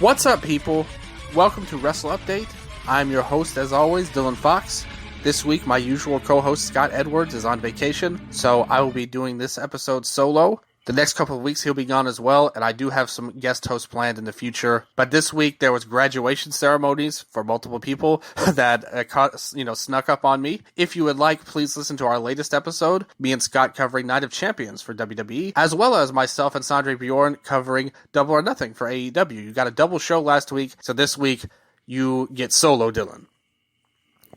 What's up, people? Welcome to Wrestle Update. I'm your host, as always, Dylan Fox. This week, my usual co-host, Scott Edwards, is on vacation, so I will be doing this episode solo. The next couple of weeks, he'll be gone as well, and I do have some guest hosts planned in the future. But this week, there was graduation ceremonies for multiple people that snuck up on me. If you would like, please listen to our latest episode, me and Scott covering Night of Champions for WWE, as well as myself and Sandre Bjorn covering Double or Nothing for AEW. You got a double show last week, so this week, you get solo Dylan.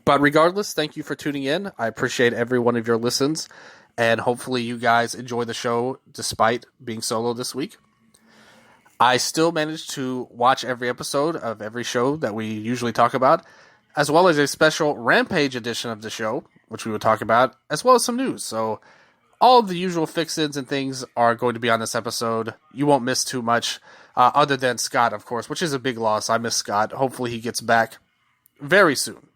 But regardless, thank you for tuning in. I appreciate every one of your listens. And hopefully you guys enjoy the show despite being solo this week. I still managed to watch every episode of every show that we usually talk about, as well as a special Rampage edition of the show, which we will talk about, as well as some news. So all of the usual fix-ins and things are going to be on this episode. You won't miss too much, other than Scott, of course, which is a big loss. I miss Scott. Hopefully he gets back very soon.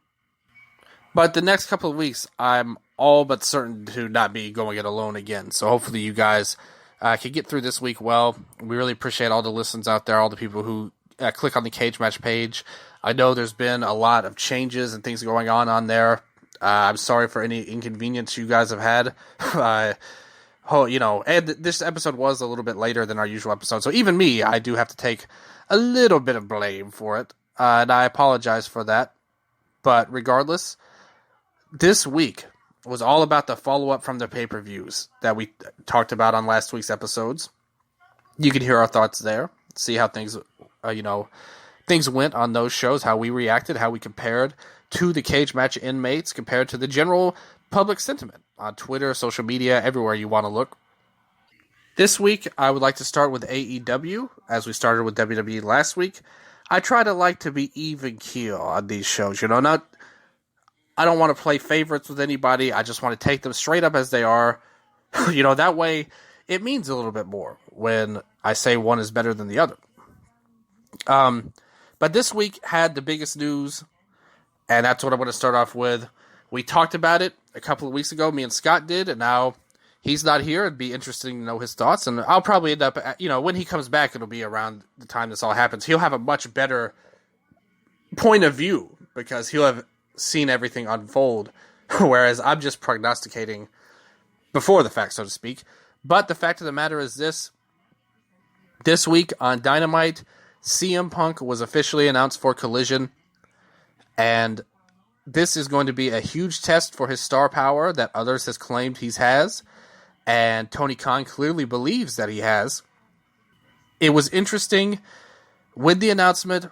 But the next couple of weeks, I'm all but certain to not be going it alone again. So hopefully you guys can get through this week well. We really appreciate all the listens out there, all the people who click on the Cage Match page. I know there's been a lot of changes and things going on there. I'm sorry for any inconvenience you guys have had. And this episode was a little bit later than our usual episode. So even me, I do have to take a little bit of blame for it. And I apologize for that. But regardless, this week was all about the follow-up from the pay-per-views that we talked about on last week's episodes. You can hear our thoughts there, see how things went on those shows, how we reacted, how we compared to the Cage Match inmates compared to the general public sentiment on Twitter, social media, everywhere you want to look. This week, I would like to start with AEW, as we started with WWE last week. I try to be even keel on these shows, I don't want to play favorites with anybody. I just want to take them straight up as they are. That way it means a little bit more when I say one is better than the other. But this week had the biggest news, and that's what I'm going to start off with. We talked about it a couple of weeks ago. Me and Scott did, and now he's not here. It'd be interesting to know his thoughts, and I'll probably end up, when he comes back, it'll be around the time this all happens. He'll have a much better point of view because he'll have seen everything unfold, whereas I'm just prognosticating before the fact, so to speak. But the fact of the matter is this week on Dynamite, CM Punk was officially announced for Collision, and this is going to be a huge test for his star power that others has claimed he has, and Tony Khan clearly believes that he has. It was interesting with the announcement.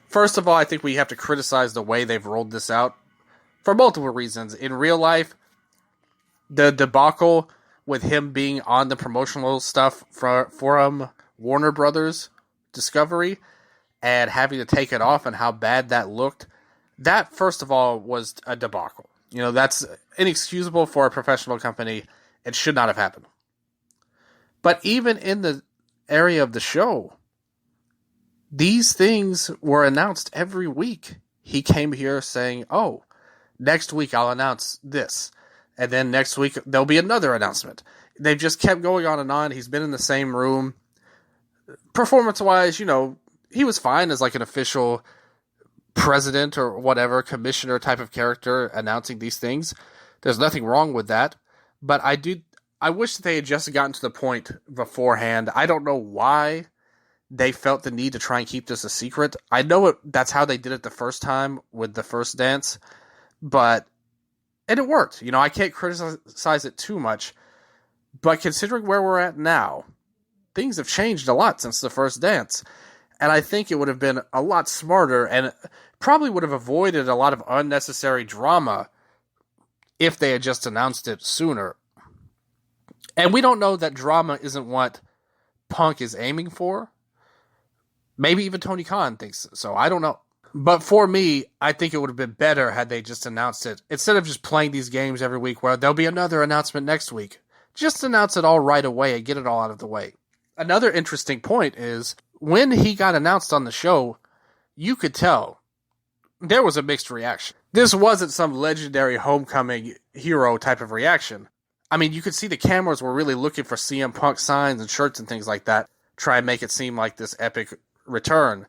First of all, I think we have to criticize the way they've rolled this out for multiple reasons. In real life, the debacle with him being on the promotional stuff from Warner Brothers Discovery and having to take it off and how bad that looked, that, first of all, was a debacle. That's inexcusable for a professional company. It should not have happened. But even in the area of the show, these things were announced every week. He came here saying, next week I'll announce this. And then next week there'll be another announcement. They've just kept going on and on. He's been in the same room. Performance-wise, he was fine as like an official president or whatever, commissioner type of character announcing these things. There's nothing wrong with that. But I wish that they had just gotten to the point beforehand. I don't know why they felt the need to try and keep this a secret. I know that's how they did it the first time with the first dance, and it worked. I can't criticize it too much, but considering where we're at now, things have changed a lot since the first dance, and I think it would have been a lot smarter and probably would have avoided a lot of unnecessary drama if they had just announced it sooner. And we don't know that drama isn't what Punk is aiming for. Maybe even Tony Khan thinks so. I don't know. But for me, I think it would have been better had they just announced it. Instead of just playing these games every week where there'll be another announcement next week. Just announce it all right away and get it all out of the way. Another interesting point is, when he got announced on the show, you could tell there was a mixed reaction. This wasn't some legendary homecoming hero type of reaction. I mean, you could see the cameras were really looking for CM Punk signs and shirts and things like that. Try and make it seem like this epic return.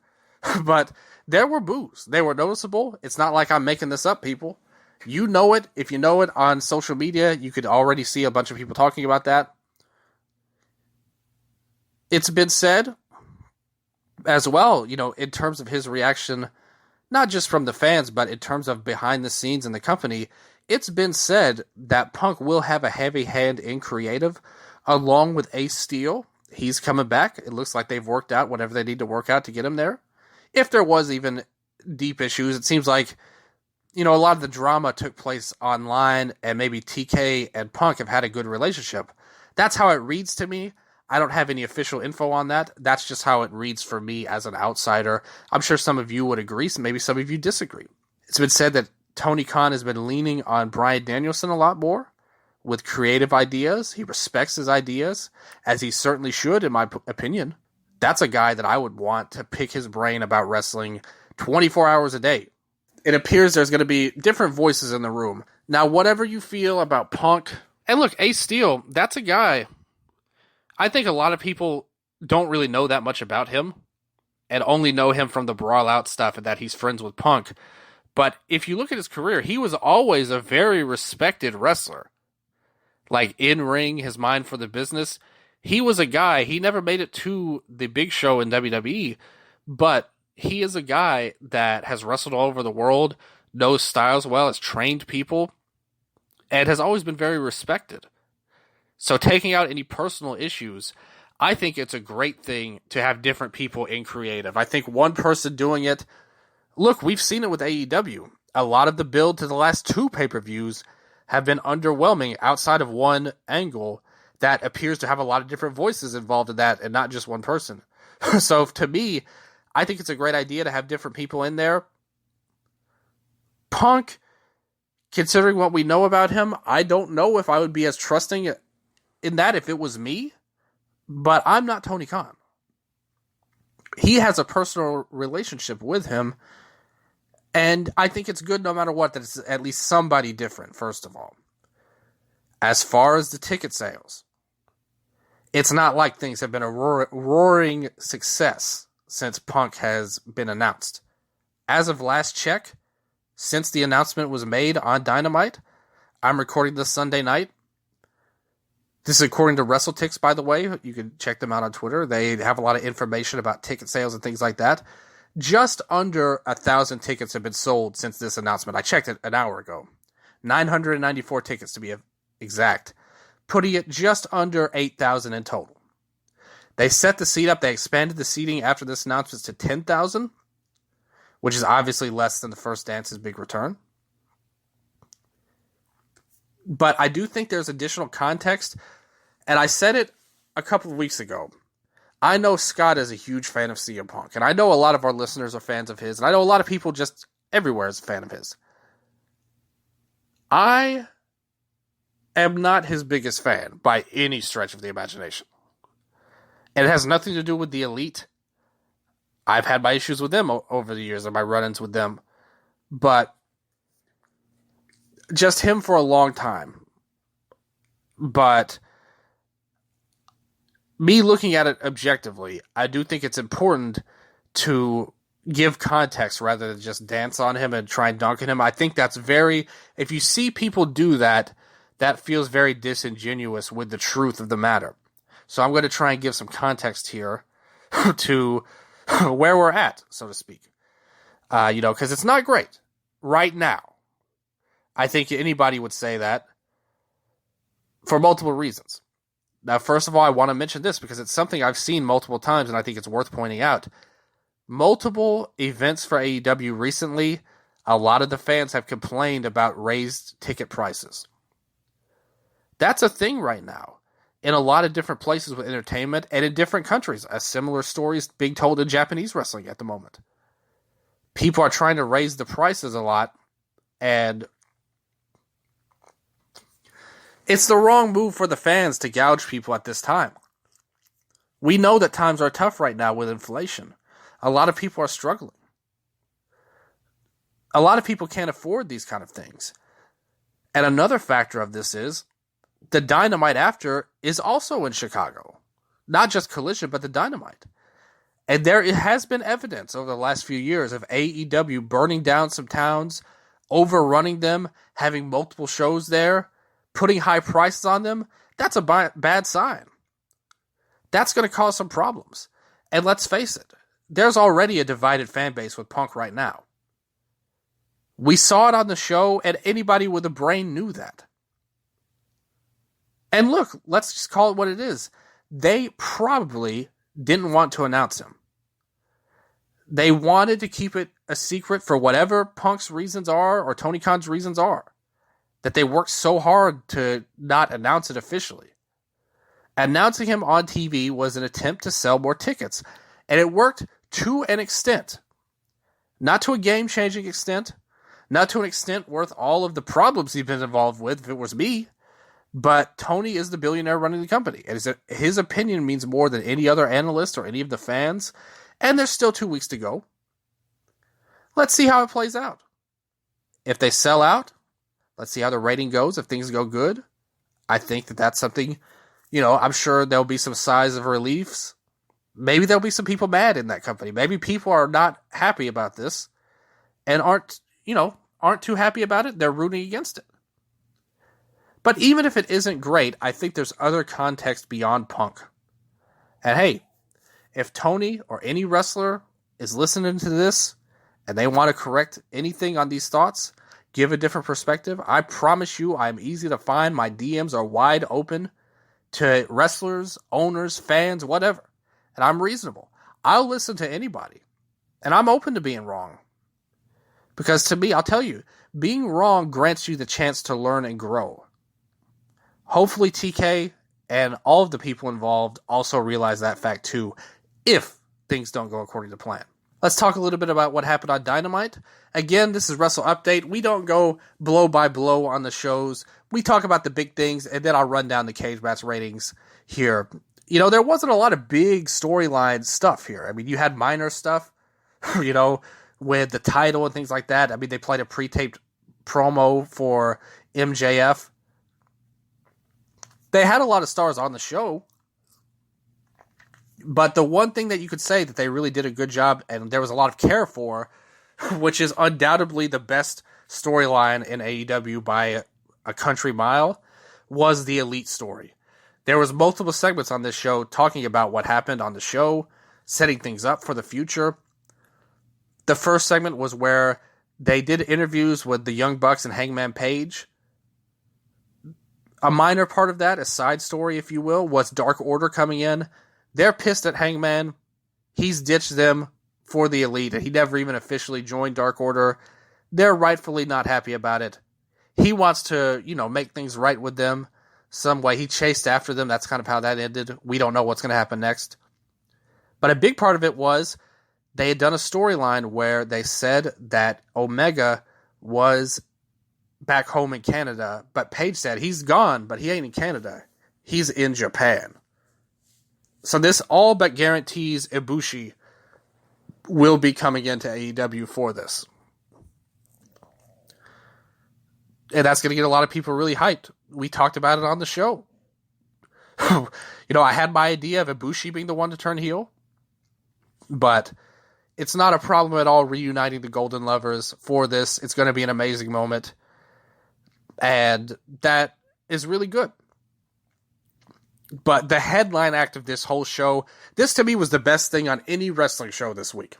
But there were boos. They were noticeable. It's not like I'm making this up, people. You know it. If you know it on social media, you could already see a bunch of people talking about that. It's been said as well, in terms of his reaction, not just from the fans, but in terms of behind the scenes in the company, it's been said that Punk will have a heavy hand in creative, along with Ace Steel. He's coming back. It looks like they've worked out whatever they need to work out to get him there. If there was even deep issues, it seems like, a lot of the drama took place online, and maybe TK and Punk have had a good relationship. That's how it reads to me. I don't have any official info on that. That's just how it reads for me as an outsider. I'm sure some of you would agree, so maybe some of you disagree. It's been said that Tony Khan has been leaning on Bryan Danielson a lot more with creative ideas. He respects his ideas, as he certainly should, in my opinion. That's a guy that I would want to pick his brain about wrestling 24 hours a day. It appears there's going to be different voices in the room. Now, whatever you feel about Punk, and look, Ace Steel, that's a guy, I think a lot of people don't really know that much about him and only know him from the Brawl Out stuff and that he's friends with Punk. But if you look at his career, he was always a very respected wrestler. Like, in ring, his mind for the business. He was a guy, he never made it to the big show in WWE, but he is a guy that has wrestled all over the world, knows styles well, has trained people, and has always been very respected. So taking out any personal issues, I think it's a great thing to have different people in creative. I think one person doing it, look, we've seen it with AEW. A lot of the build to the last 2 pay-per-views have been underwhelming outside of one angle that appears to have a lot of different voices involved in that and not just one person. So to me, I think it's a great idea to have different people in there. Punk, considering what we know about him, I don't know if I would be as trusting in that if it was me, but I'm not Tony Khan. He has a personal relationship with him, and I think it's good no matter what that it's at least somebody different, first of all. As far as the ticket sales, it's not like things have been a roaring success since Punk has been announced. As of last check, since the announcement was made on Dynamite, I'm recording this Sunday night. This is according to WrestleTix, by the way. You can check them out on Twitter. They have a lot of information about ticket sales and things like that. Just under 1,000 tickets have been sold since this announcement. I checked it an hour ago. 994 tickets to be exact, putting it just under 8,000 in total. They set the seat up. They expanded the seating after this announcement to 10,000, which is obviously less than the first Dance's big return. But I do think there's additional context, and I said it a couple of weeks ago. I know Scott is a huge fan of CM Punk, and I know a lot of our listeners are fans of his, and I know a lot of people just everywhere is a fan of his. I am not his biggest fan by any stretch of the imagination. And it has nothing to do with the Elite. I've had my issues with them over the years and my run-ins with them. But just him for a long time. But me looking at it objectively, I do think it's important to give context rather than just dance on him and try and dunk on him. I think that's if you see people do that, that feels very disingenuous with the truth of the matter. So I'm going to try and give some context here to where we're at, so to speak. Because it's not great right now. I think anybody would say that for multiple reasons. Now, first of all, I want to mention this because it's something I've seen multiple times and I think it's worth pointing out. Multiple events for AEW recently, a lot of the fans have complained about raised ticket prices. That's a thing right now in a lot of different places with entertainment and in different countries. A similar story is being told in Japanese wrestling at the moment. People are trying to raise the prices a lot, and it's the wrong move for the fans to gouge people at this time. We know that times are tough right now with inflation. A lot of people are struggling. A lot of people can't afford these kind of things. And another factor of this is the Dynamite after is also in Chicago. Not just Collision, but the Dynamite. And there has been evidence over the last few years of AEW burning down some towns, overrunning them, having multiple shows there, putting high prices on them. That's a bad sign. That's going to cause some problems. And let's face it, there's already a divided fan base with Punk right now. We saw it on the show, and anybody with a brain knew that. And look, let's just call it what it is. They probably didn't want to announce him. They wanted to keep it a secret for whatever Punk's reasons are, or Tony Khan's reasons are. That they worked so hard to not announce it officially. Announcing him on TV was an attempt to sell more tickets. And it worked to an extent. Not to a game-changing extent. Not to an extent worth all of the problems he's been involved with, if it was me. But Tony is the billionaire running the company. And his opinion means more than any other analyst or any of the fans. And there's still 2 weeks to go. Let's see how it plays out. If they sell out, let's see how the rating goes. If things go good, I think that's something, I'm sure there'll be some sighs of reliefs. Maybe there'll be some people mad in that company. Maybe people are not happy about this and aren't too happy about it. They're rooting against it. But even if it isn't great, I think there's other context beyond Punk. And hey, if Tony or any wrestler is listening to this and they want to correct anything on these thoughts, give a different perspective, I promise you I'm easy to find. My DMs are wide open to wrestlers, owners, fans, whatever. And I'm reasonable. I'll listen to anybody. And I'm open to being wrong. Because to me, I'll tell you, being wrong grants you the chance to learn and grow. Hopefully TK and all of the people involved also realize that fact too, if things don't go according to plan. Let's talk a little bit about what happened on Dynamite. Again, this is Wrestle Update. We don't go blow by blow on the shows. We talk about the big things, and then I'll run down the cage match ratings here. There wasn't a lot of big storyline stuff here. I mean, you had minor stuff, with the title and things like that. I mean, they played a pre-taped promo for MJF. They had a lot of stars on the show. But the one thing that you could say that they really did a good job and there was a lot of care for, which is undoubtedly the best storyline in AEW by a country mile, was the Elite story. There was multiple segments on this show talking about what happened on the show, setting things up for the future. The first segment was where they did interviews with the Young Bucks and Hangman Page. A minor part of that, a side story, if you will, was Dark Order coming in. They're pissed at Hangman. He's ditched them for the Elite, and he never even officially joined Dark Order. They're rightfully not happy about it. He wants to, make things right with them some way. He chased after them. That's kind of how that ended. We don't know what's going to happen next. But a big part of it was they had done a storyline where they said that Omega was back home in Canada, but Paige said he's gone, but he ain't in Canada. He's in Japan. So this all but guarantees Ibushi will be coming into AEW for this. And that's going to get a lot of people really hyped. We talked about it on the show. I had my idea of Ibushi being the one to turn heel. But it's not a problem at all reuniting the Golden Lovers for this. It's going to be an amazing moment. And that is really good. But the headline act of this whole show, this to me was the best thing on any wrestling show this week.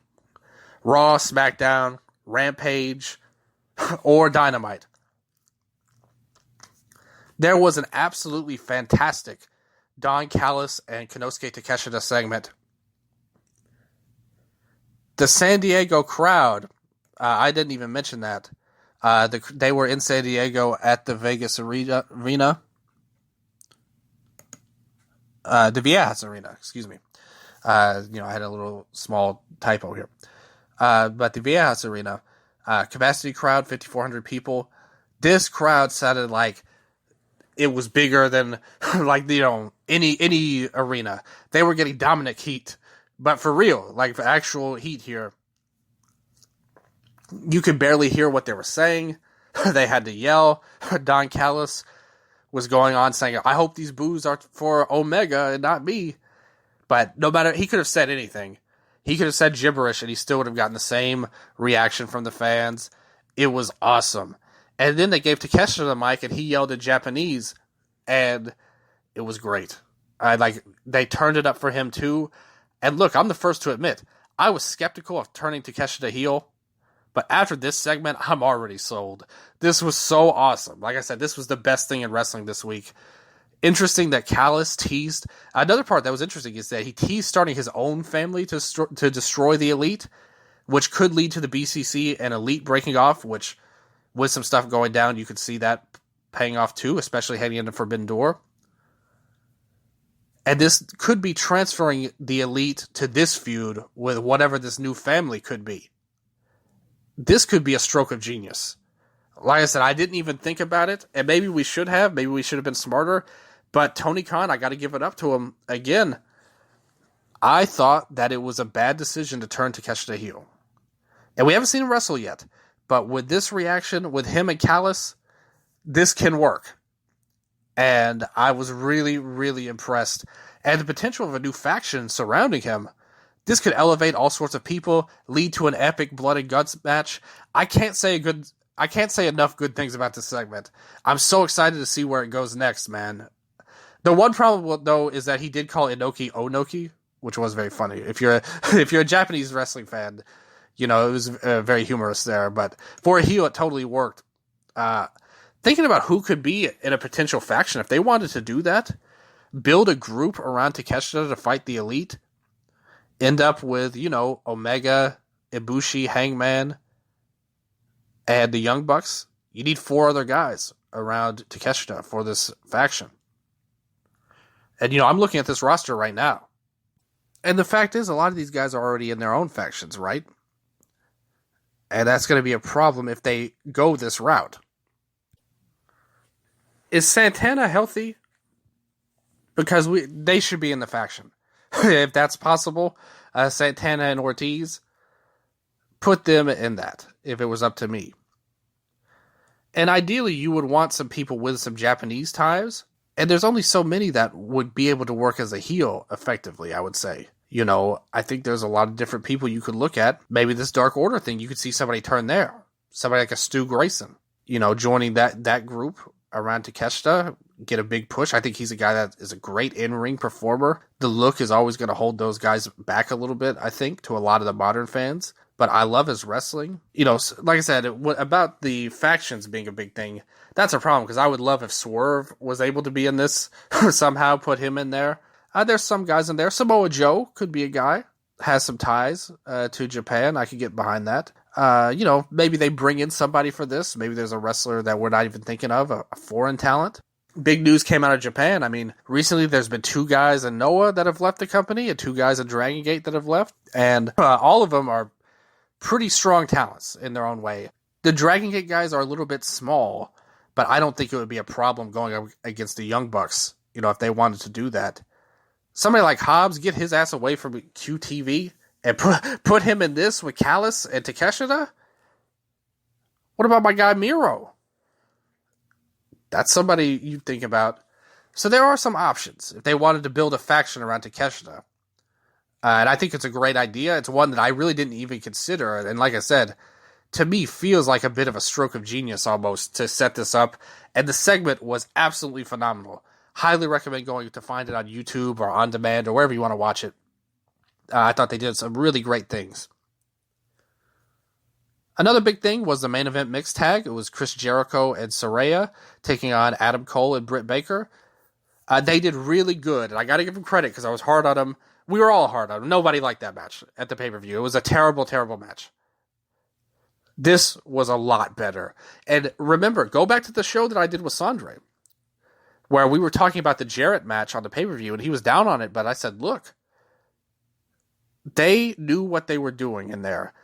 Raw, SmackDown, Rampage, or Dynamite. There was an absolutely fantastic Don Callis and Konosuke Takeshita segment. The San Diego crowd, I didn't even mention that. They were in San Diego at the Vegas Arena. The Viejas Arena, excuse me. I had a little small typo here. But the Viejas Arena, capacity crowd, 5,400 people. This crowd sounded like it was bigger than, any arena. They were getting Dominic heat. But for real, for actual heat here, you could barely hear what they were saying. They had to yell. Don Callis was going on saying, I hope these boos are for Omega and not me. But no matter, he could have said anything. He could have said gibberish and he still would have gotten the same reaction from the fans. It was awesome. And then they gave Takeshita the mic and he yelled in Japanese, and it was great. They turned it up for him too. And look, I'm the first to admit, I was skeptical of turning Takeshita heel, but after this segment, I'm already sold. This was so awesome. Like I said, this was the best thing in wrestling this week. Interesting that Callis teased. Another part that was interesting is that he teased starting his own family to destroy the Elite, which could lead to the BCC and Elite breaking off, which with some stuff going down, you could see that paying off too, especially heading into Forbidden Door. And this could be transferring the Elite to this feud with whatever this new family could be. This could be a stroke of genius. Like I said, I didn't even think about it, and maybe we should have. Maybe we should have been smarter. But Tony Khan, I got to give it up to him. Again, I thought that it was a bad decision to turn Takeshita heel. And we haven't seen him wrestle yet. But with this reaction, with him and Callis, this can work. And I was really, really impressed. And the potential of a new faction surrounding him, this could elevate all sorts of people, lead to an epic blood and guts match. I can't say enough good things about this segment. I'm so excited to see where it goes next, man. The one problem, though, is that he did call Inoki Onoki, which was very funny. If you're a Japanese wrestling fan, it was very humorous there. But for a heel, it totally worked. Thinking about who could be in a potential faction, if they wanted to do that, build a group around Takeshita to fight the Elite, end up with, Omega, Ibushi, Hangman, and the Young Bucks. You need 4 other guys around Takeshita for this faction. And, I'm looking at this roster right now. And the fact is, a lot of these guys are already in their own factions, right? And that's going to be a problem if they go this route. Is Santana healthy? Because they should be in the faction. If that's possible, Santana and Ortiz, put them in that, if it was up to me. And ideally, you would want some people with some Japanese ties. And there's only so many that would be able to work as a heel effectively, I would say. I think there's a lot of different people you could look at. Maybe this Dark Order thing, you could see somebody turn there. Somebody like a Stu Grayson, joining that group around Takeshita, get a big push. I think he's a guy that is a great in-ring performer. The look is always going to hold those guys back a little bit, I think, to a lot of the modern fans. But I love his wrestling. Like I said, about the factions being a big thing, that's a problem, because I would love if Swerve was able to be in this, somehow put him in there. There's some guys in there. Samoa Joe could be a guy, has some ties to Japan. I could get behind that. Maybe they bring in somebody for this. Maybe there's a wrestler that we're not even thinking of, a foreign talent. Big news came out of Japan. I mean, recently there's been 2 guys in Noah that have left the company and 2 guys in Dragon Gate that have left. And all of them are pretty strong talents in their own way. The Dragon Gate guys are a little bit small, but I don't think it would be a problem going against the Young Bucks, if they wanted to do that. Somebody like Hobbs, get his ass away from QTV and put him in this with Callis and Takeshita? What about my guy Miro? That's somebody you think about. So there are some options if they wanted to build a faction around Takeshita. And I think it's a great idea. It's one that I really didn't even consider. And like I said, to me, feels like a bit of a stroke of genius almost to set this up. And the segment was absolutely phenomenal. Highly recommend going to find it on YouTube or on demand or wherever you want to watch it. I thought they did some really great things. Another big thing was the main event mixed tag. It was Chris Jericho and Saraya taking on Adam Cole and Britt Baker. They did really good, and I got to give them credit because I was hard on them. We were all hard on them. Nobody liked that match at the pay-per-view. It was a terrible, terrible match. This was a lot better. And remember, go back to the show that I did with Sandre, where we were talking about the Jarrett match on the pay-per-view, and he was down on it, but I said, look, they knew what they were doing in there.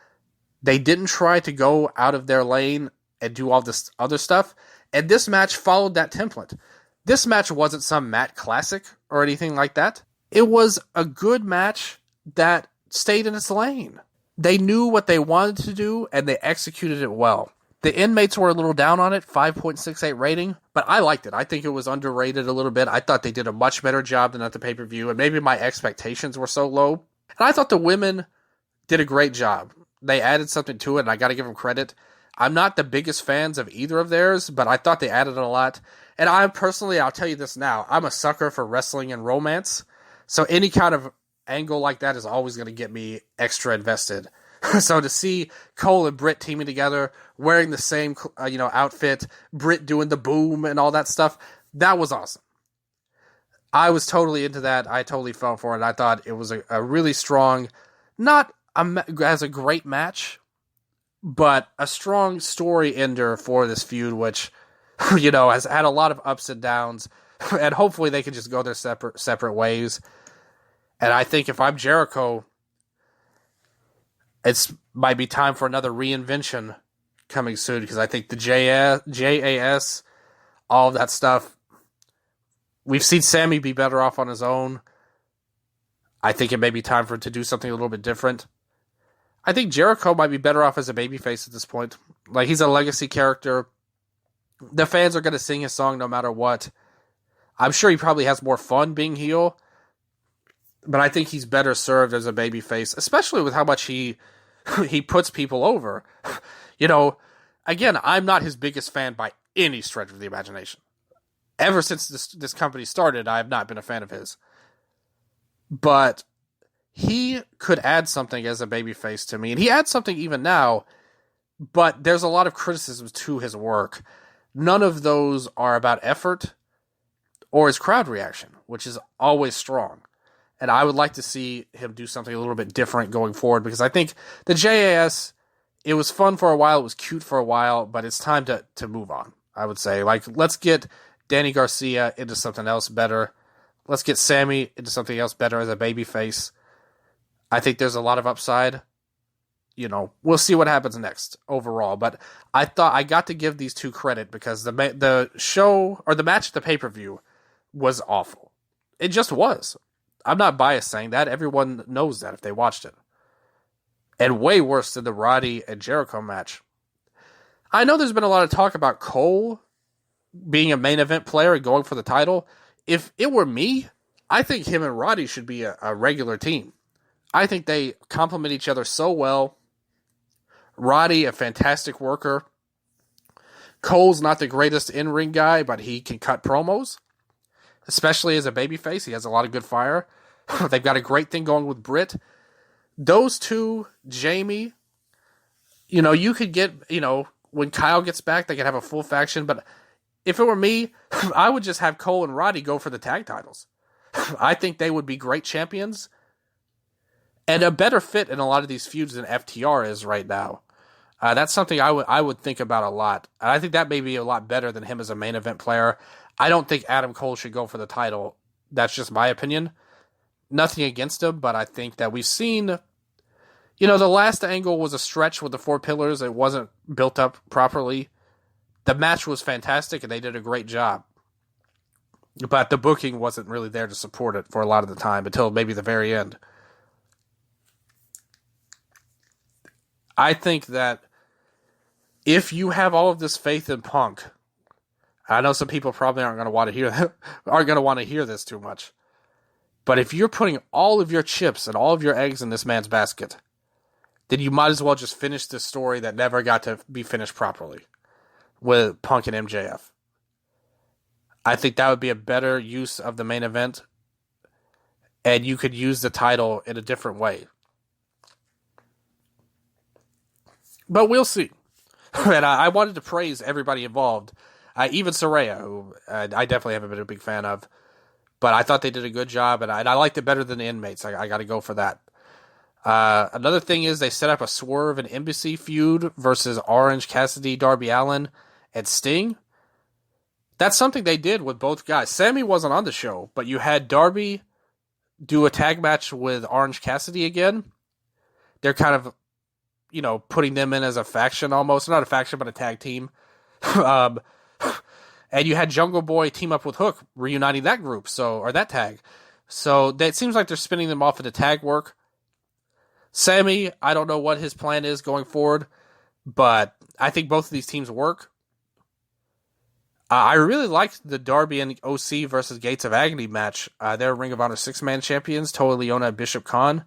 They didn't try to go out of their lane and do all this other stuff, and this match followed that template. This match wasn't some Matt Classic or anything like that. It was a good match that stayed in its lane. They knew what they wanted to do, and they executed it well. The inmates were a little down on it, 5.68 rating, but I liked it. I think it was underrated a little bit. I thought they did a much better job than at the pay-per-view, and maybe my expectations were so low. And I thought the women did a great job. They added something to it, and I got to give them credit. I'm not the biggest fans of either of theirs, but I thought they added a lot. And I personally, I'll tell you this now, I'm a sucker for wrestling and romance. So any kind of angle like that is always going to get me extra invested. So to see Cole and Britt teaming together, wearing the same outfit, Britt doing the boom and all that stuff, that was awesome. I was totally into that. I totally fell for it. I thought it was a really strong, not as a great match, but a strong story ender for this feud, which, has had a lot of ups and downs, and hopefully they can just go their separate ways. And I think if I'm Jericho, it might be time for another reinvention coming soon, because I think the JAS, all of that stuff, we've seen Sammy be better off on his own. I think it may be time for him to do something a little bit different. I think Jericho might be better off as a babyface at this point. Like, he's a legacy character. The fans are going to sing his song no matter what. I'm sure he probably has more fun being heel, but I think he's better served as a babyface, especially with how much he puts people over. Again, I'm not his biggest fan by any stretch of the imagination. Ever since this company started, I have not been a fan of his. But he could add something as a babyface to me, and he adds something even now, but there's a lot of criticisms to his work. None of those are about effort or his crowd reaction, which is always strong. And I would like to see him do something a little bit different going forward, because I think the JAS, it was fun for a while, it was cute for a while, but it's time to move on, I would say. Like, let's get Danny Garcia into something else better. Let's get Sammy into something else better as a babyface. I think there's a lot of upside. We'll see what happens next overall. But I thought I got to give these two credit, because the show, or the match at the pay-per-view, was awful. It just was. I'm not biased saying that. Everyone knows that if they watched it. And way worse than the Roddy and Jericho match. I know there's been a lot of talk about Cole being a main event player and going for the title. If it were me, I think him and Roddy should be a regular team. I think they complement each other so well. Roddy, a fantastic worker. Cole's not the greatest in-ring guy, but he can cut promos, especially as a babyface. He has a lot of good fire. They've got a great thing going with Britt. Those two, Jamie, you could get, when Kyle gets back, they could have a full faction. But if it were me, I would just have Cole and Roddy go for the tag titles. I think they would be great champions and a better fit in a lot of these feuds than FTR is right now. That's something I would think about a lot. And I think that may be a lot better than him as a main event player. I don't think Adam Cole should go for the title. That's just my opinion. Nothing against him, but I think that we've seen, the last angle was a stretch with the 4 pillars. It wasn't built up properly. The match was fantastic, and they did a great job. But the booking wasn't really there to support it for a lot of the time, until maybe the very end. I think that if you have all of this faith in Punk, I know some people probably aren't going to want to hear this too much. But if you're putting all of your chips and all of your eggs in this man's basket, then you might as well just finish this story that never got to be finished properly with Punk and MJF. I think that would be a better use of the main event, and you could use the title in a different way. But we'll see. And I wanted to praise everybody involved. Even Saraya, who I definitely haven't been a big fan of. But I thought they did a good job, and I liked it better than the Inmates. I got to go for that. Another thing is they set up a Swerve and Embassy feud versus Orange Cassidy, Darby Allin, and Sting. That's something they did with both guys. Sammy wasn't on the show, but you had Darby do a tag match with Orange Cassidy again. They're kind of, putting them in as a faction almost. Not a faction, but a tag team. And you had Jungle Boy team up with Hook, reuniting that group, or that tag. So it seems like they're spinning them off into tag work. Sammy, I don't know what his plan is going forward, but I think both of these teams work. I really liked the Darby and OC versus Gates of Agony match. They're Ring of Honor 6-man champions, Toa Leona and Bishop Khan.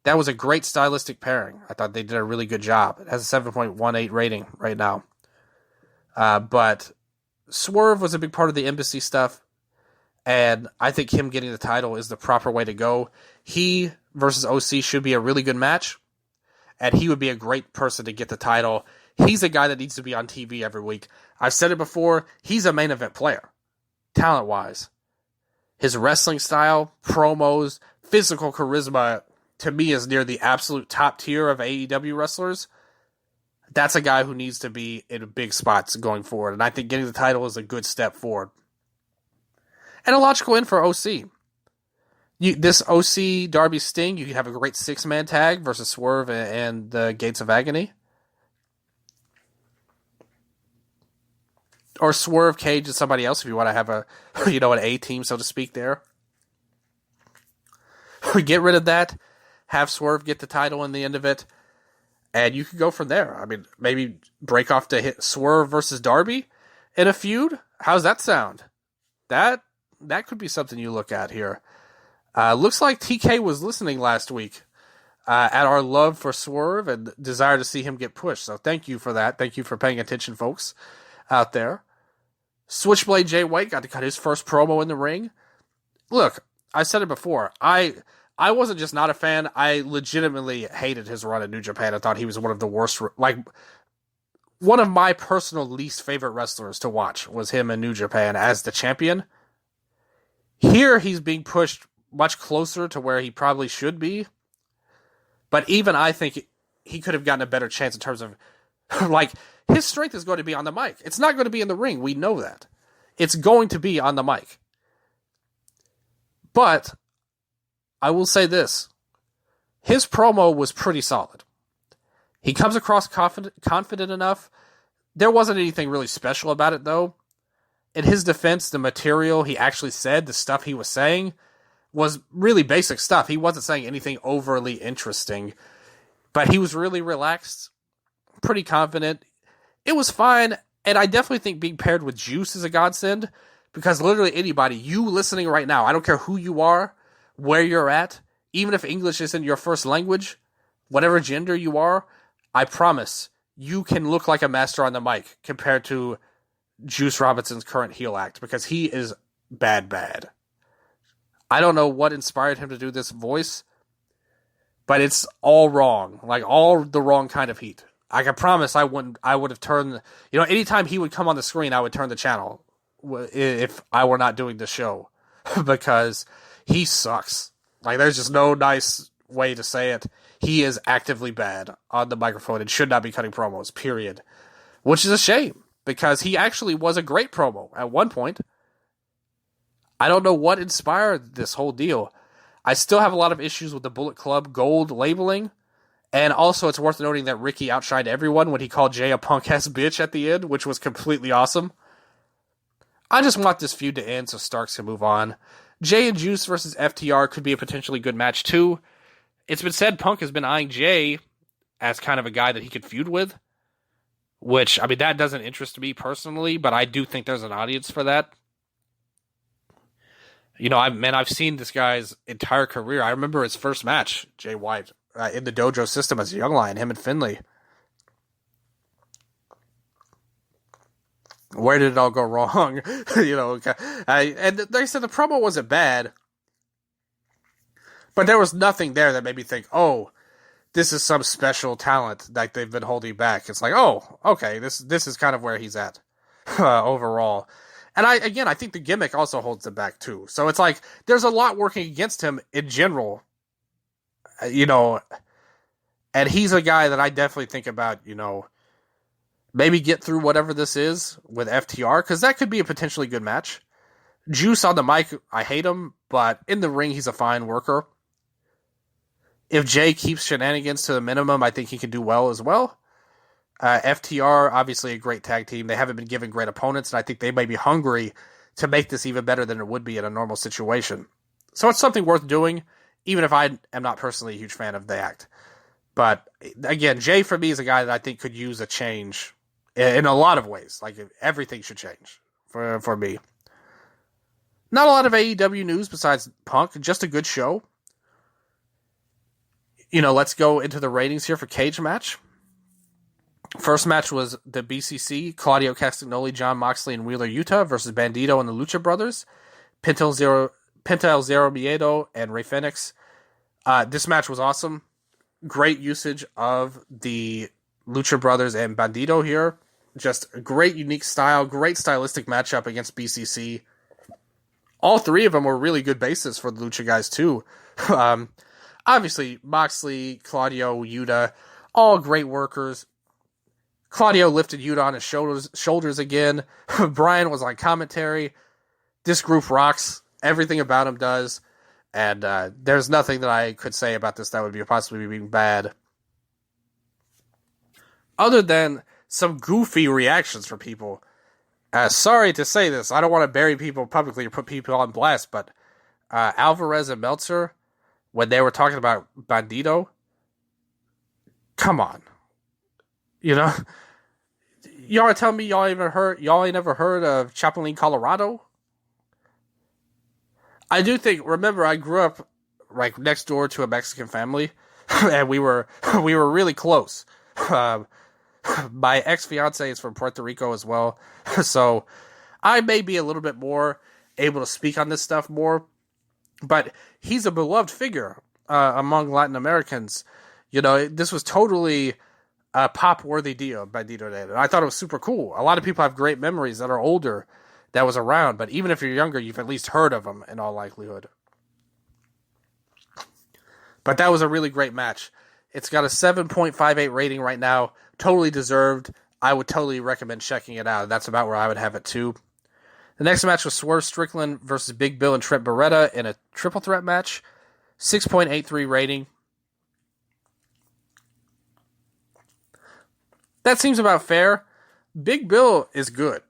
That was a great stylistic pairing. I thought they did a really good job. It has a 7.18 rating right now. But Swerve was a big part of the Embassy stuff, and I think him getting the title is the proper way to go. He versus OC should be a really good match, and he would be a great person to get the title. He's a guy that needs to be on TV every week. I've said it before, he's a main event player, talent-wise. His wrestling style, promos, physical charisma, to me, is near the absolute top tier of AEW wrestlers. That's a guy who needs to be in big spots going forward, and I think getting the title is a good step forward. And a logical in for OC. This OC Darby Sting, you could have a great 6-man tag versus Swerve and the Gates of Agony. Or Swerve, Cage, and somebody else if you want to have an A team, so to speak, there. Get rid of that. Have Swerve get the title in the end of it. And you could go from there. I mean, maybe break off to hit Swerve versus Darby in a feud. How's that sound? That could be something you look at here. Looks like TK was listening last week at our love for Swerve and desire to see him get pushed. So thank you for that. Thank you for paying attention, folks, out there. Switchblade Jay White got to cut his first promo in the ring. Look, I said it before. I wasn't just not a fan. I legitimately hated his run in New Japan. I thought he was one of the worst, one of my personal least favorite wrestlers to watch was him in New Japan as the champion. Here, he's being pushed much closer to where he probably should be. But even I think he could have gotten a better chance in terms of, his strength is going to be on the mic. It's not going to be in the ring. We know that. It's going to be on the mic. But I will say this. His promo was pretty solid. He comes across confident enough. There wasn't anything really special about it, though. In his defense, the material he actually said, the stuff he was saying, was really basic stuff. He wasn't saying anything overly interesting. But he was really relaxed, pretty confident. It was fine, and I definitely think being paired with Juice is a godsend, because literally anybody, you listening right now, I don't care who you are, where you're at, even if English isn't your first language, whatever gender you are, I promise you can look like a master on the mic compared to Juice Robinson's current heel act, because he is bad. I don't know what inspired him to do this voice, but it's all wrong, all the wrong kind of heat. I can promise I would have turned, anytime he would come on the screen, I would turn the channel if I were not doing the show, because he sucks. There's just no nice way to say it. He is actively bad on the microphone and should not be cutting promos, period. Which is a shame, because he actually was a great promo at one point. I don't know what inspired this whole deal. I still have a lot of issues with the Bullet Club gold labeling. And also, it's worth noting that Ricky outshined everyone when he called Jay a punk-ass bitch at the end, which was completely awesome. I just want this feud to end so Starks can move on. Jay and Juice versus FTR could be a potentially good match, too. It's been said Punk has been eyeing Jay as kind of a guy that he could feud with, which, that doesn't interest me personally, but I do think there's an audience for that. I've seen this guy's entire career. I remember his first match, Jay White, in the dojo system as a young lion, him and Finley. Where did it all go wrong? And they said the promo wasn't bad, but there was nothing there that made me think, oh, this is some special talent that they've been holding back. It's oh, okay, this is kind of where he's at overall. And I think the gimmick also holds him back too. So it's there's a lot working against him in general. And he's a guy that I definitely think about, maybe get through whatever this is with FTR, because that could be a potentially good match. Juice on the mic, I hate him, but in the ring, he's a fine worker. If Jay keeps shenanigans to the minimum, I think he can do well as well. FTR, obviously a great tag team. They haven't been given great opponents, and I think they may be hungry to make this even better than it would be in a normal situation. So it's something worth doing, even if I am not personally a huge fan of the act. But again, Jay for me is a guy that I think could use a change in a lot of ways. Everything should change for me. Not a lot of AEW news besides Punk, just a good show. let's go into the ratings here for cage match. First match was the BCC, Claudio Castagnoli, Jon Moxley, and Wheeler Yuta versus Bandito and the Lucha Brothers, Penta El Zero Miedo, and Rey Fenix. This match was awesome. Great usage of the Lucha Brothers and Bandito here. Just a great, unique style, great stylistic matchup against BCC. All three of them were really good bases for the Lucha guys, too. Obviously, Moxley, Claudio, Yuta, all great workers. Claudio lifted Yuta on his shoulders again. Brian was on commentary. This group rocks. Everything about him does. And there's nothing that I could say about this that would be possibly being bad. Other than some goofy reactions from people. Sorry to say this. I don't want to bury people publicly or put people on blast, but Alvarez and Meltzer, when they were talking about Bandito, come on. Y'all are telling me y'all ain't never heard of Chapulín, Colorado? I do think, remember, I grew up like next door to a Mexican family, and we were really close. My ex-fiance is from Puerto Rico as well, so I may be a little bit more able to speak on this stuff more, but he's a beloved figure among Latin Americans. This was totally a pop-worthy deal by Dito Data, and I thought it was super cool. A lot of people have great memories that are older that was around, but even if you're younger, you've at least heard of him in all likelihood. But that was a really great match. It's got a 7.58 rating right now. Totally deserved. I would totally recommend checking it out. That's about where I would have it too. The next match was Swerve Strickland versus Big Bill and Trent Beretta in a triple threat match. 6.83 rating. That seems about fair. Big Bill is good.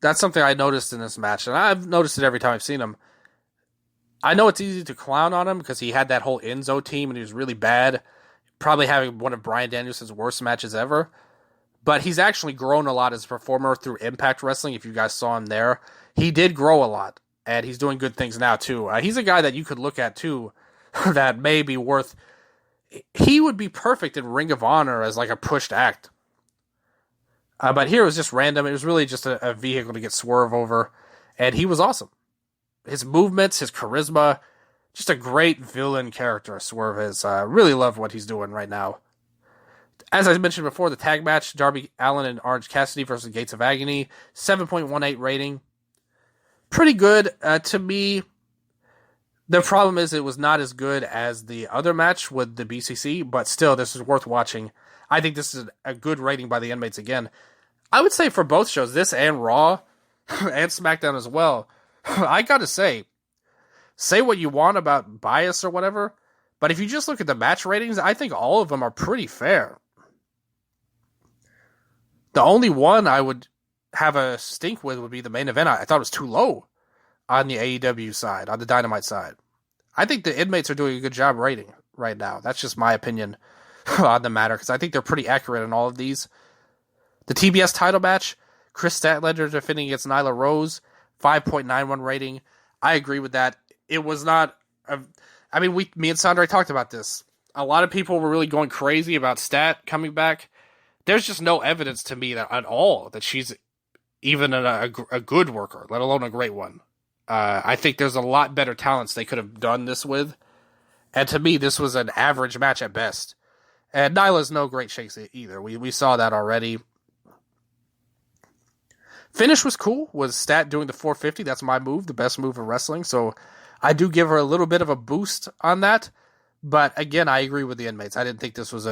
That's something I noticed in this match, and I've noticed it every time I've seen him. I know it's easy to clown on him because he had that whole Enzo team and he was really bad. Probably having one of Bryan Danielson's worst matches ever. But he's actually grown a lot as a performer through Impact Wrestling, if you guys saw him there. He did grow a lot, and he's doing good things now, too. He's a guy that you could look at, too, that may be worth... He would be perfect in Ring of Honor as like a pushed act. But here it was just random. It was really just a vehicle to get Swerve over, and he was awesome. His movements, his charisma... Just a great villain character, Swerve is. Really love what he's doing right now. As I mentioned before, the tag match, Darby Allin and Orange Cassidy versus Gates of Agony. 7.18 rating. Pretty good to me. The problem is it was not as good as the other match with the BCC, but still, this is worth watching. I think this is a good rating by the inmates again. I would say for both shows, this and Raw, and SmackDown as well, I gotta say what you want about bias or whatever, but if you just look at the match ratings, I think all of them are pretty fair. The only one I would have a stink with would be the main event. I thought it was too low on the AEW side, on the Dynamite side. I think the inmates are doing a good job rating right now. That's just my opinion on the matter, because I think they're pretty accurate in all of these. The TBS title match, Chris Statlander defending against Nyla Rose, 5.91 rating. I agree with that. It was not... me and Sandra talked about this. A lot of people were really going crazy about Stat coming back. There's just no evidence to me that at all that she's even a good worker, let alone a great one. I think there's a lot better talents they could have done this with. And to me, this was an average match at best. And Nyla's no great shakes either. We saw that already. Finish was cool. Was Stat doing the 450? That's my move, the best move in wrestling. So I do give her a little bit of a boost on that. But again, I agree with the inmates. I didn't think this was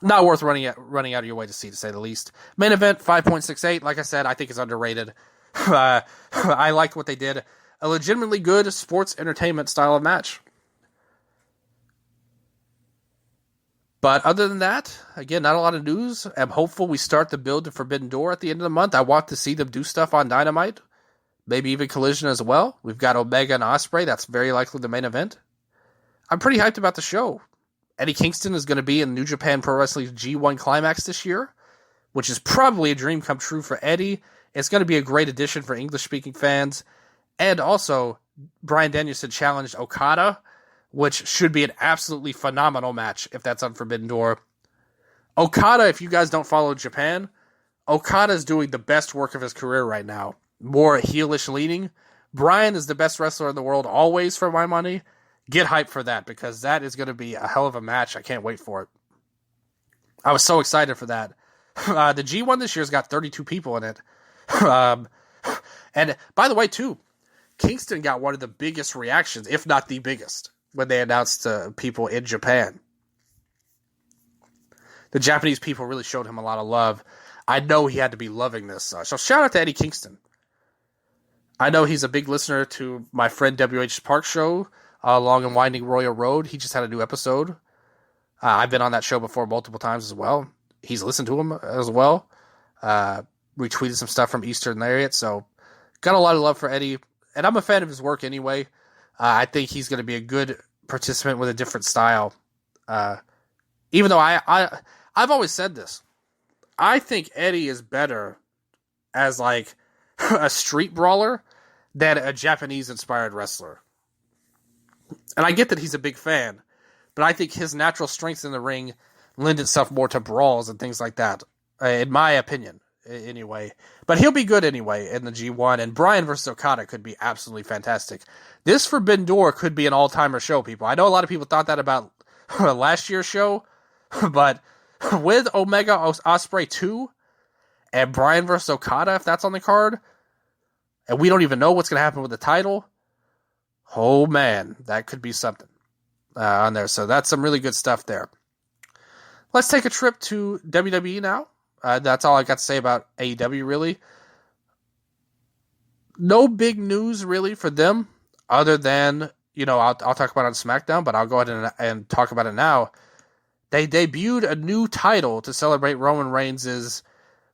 not worth running out of your way to see, to say the least. Main event, 5.68. Like I said, I think it's underrated. I liked what they did. A legitimately good sports entertainment style of match. But other than that, again, not a lot of news. I'm hopeful we start the build to Forbidden Door at the end of the month. I want to see them do stuff on Dynamite. Maybe even Collision as well. We've got Omega and Ospreay. That's very likely the main event. I'm pretty hyped about the show. Eddie Kingston is going to be in New Japan Pro Wrestling's G1 Climax this year, which is probably a dream come true for Eddie. It's going to be a great addition for English-speaking fans. And also, Bryan Danielson challenged Okada which should be an absolutely phenomenal match if that's on Forbidden Door. Okada, if you guys don't follow Japan, Okada's doing the best work of his career right now. More heelish leaning. Bryan is the best wrestler in the world always, for my money. Get hyped for that, because that is going to be a hell of a match. I can't wait for it. I was so excited for that. The G1 this year's got 32 people in it. And by the way, too, Kingston got one of the biggest reactions, if not the biggest, when they announced people in Japan. The Japanese people really showed him a lot of love. I know he had to be loving this. So shout out to Eddie Kingston. I know he's a big listener to my friend WH Park show, Long and Winding Royal Road. He just had a new episode. I've been on that show before multiple times as well. He's listened to him as well. Retweeted some stuff from Eastern Lariat. So got a lot of love for Eddie. And I'm a fan of his work anyway. I think he's going to be a good participant with a different style. Even though I've always said this. I think Eddie is better as like a street brawler than a Japanese-inspired wrestler. And I get that he's a big fan, but I think his natural strength in the ring lend itself more to brawls and things like that, in my opinion, anyway. But he'll be good anyway in the G1, and Bryan versus Okada could be absolutely fantastic. This Forbidden Door could be an all-timer show, people. I know a lot of people thought that about last year's show, but with Omega Ospreay 2 and Bryan versus Okada, if that's on the card, and we don't even know what's going to happen with the title, oh man, that could be something on there. So that's some really good stuff there. Let's take a trip to WWE now. That's all I got to say about AEW, really. No big news, really, for them, other than, I'll talk about it on SmackDown, but I'll go ahead and talk about it now. They debuted a new title to celebrate Roman Reigns'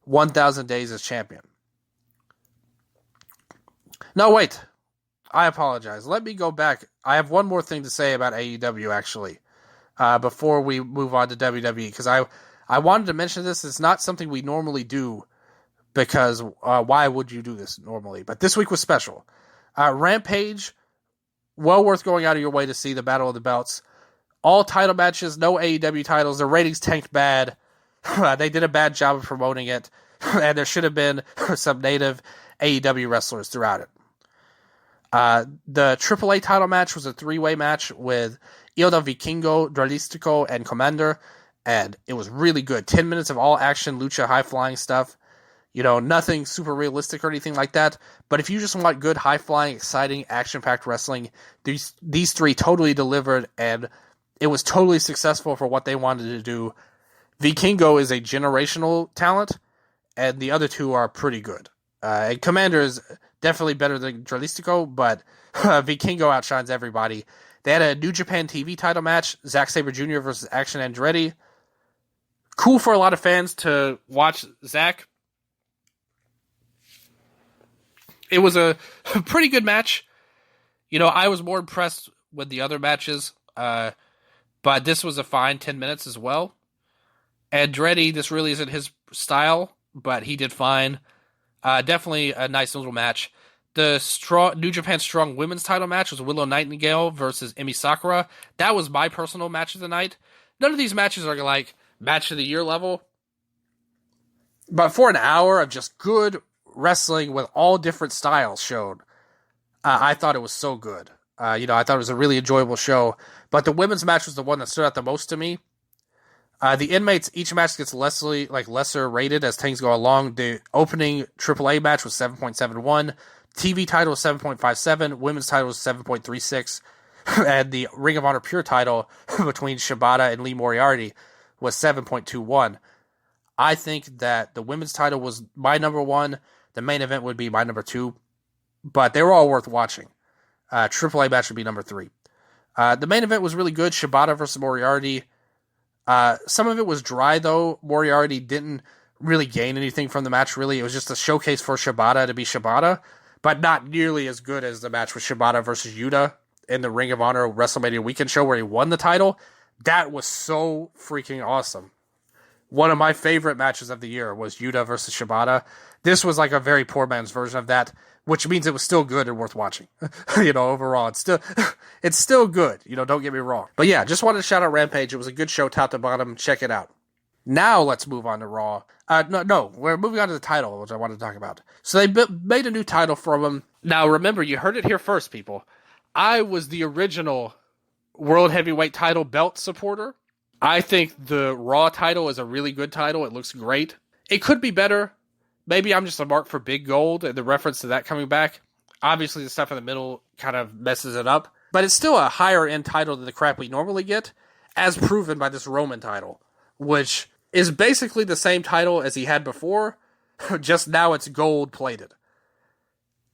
1,000 days as champion. No, wait. I apologize. Let me go back. I have one more thing to say about AEW, actually, before we move on to WWE, because I wanted to mention this. It's not something we normally do, because why would you do this normally? But this week was special. Rampage, well worth going out of your way to see the Battle of the Belts. All title matches, no AEW titles. Their ratings tanked bad. They did a bad job of promoting it, and there should have been some native AEW wrestlers throughout it. The AAA title match was a three-way match with Il Vikingo, Dralistico, and Commander, and it was really good. 10 minutes of all-action, lucha, high-flying stuff. Nothing super realistic or anything like that, but if you just want good, high-flying, exciting, action-packed wrestling, these three totally delivered, and it was totally successful for what they wanted to do. Vikingo is a generational talent, and the other two are pretty good. And Commander is definitely better than Dralistico, but Vikingo outshines everybody. They had a New Japan TV title match, Zack Sabre Jr. versus Action Andretti. Cool for a lot of fans to watch Zack. It was a pretty good match. I was more impressed with the other matches, but this was a fine 10 minutes as well. Andretti, this really isn't his style, but he did fine. Definitely a nice little match. The New Japan Strong Women's title match was Willow Nightingale versus Emi Sakura. That was my personal match of the night. None of these matches are like match of the year level. But for an hour of just good wrestling with all different styles showed, I thought it was so good. I thought it was a really enjoyable show. But the women's match was the one that stood out the most to me. The inmates, each match gets lesser rated as things go along. The opening AAA match was 7.71. TV title was 7.57. Women's title was 7.36. And the Ring of Honor Pure title between Shibata and Lee Moriarty was 7.21. I think that the women's title was my number one. The main event would be my number two. But they were all worth watching. AAA match would be number three. The main event was really good. Shibata versus Moriarty. Some of it was dry, though. Moriarty didn't really gain anything from the match, really. It was just a showcase for Shibata to be Shibata, but not nearly as good as the match with Shibata versus Yuta in the Ring of Honor WrestleMania weekend show where he won the title. That was so freaking awesome. One of my favorite matches of the year was Yuta versus Shibata. This was like a very poor man's version of that, which means it was still good and worth watching. Overall, it's still good. Don't get me wrong. But yeah, just wanted to shout out Rampage. It was a good show, top to bottom. Check it out. Now let's move on to Raw. No, we're moving on to the title, which I wanted to talk about. So they made a new title for him. Now remember, you heard it here first, people. I was the original World Heavyweight title belt supporter. I think the Raw title is a really good title. It looks great. It could be better. Maybe I'm just a mark for Big Gold and the reference to that coming back. Obviously, the stuff in the middle kind of messes it up. But it's still a higher-end title than the crap we normally get, as proven by this Roman title, which is basically the same title as he had before, just now it's gold-plated.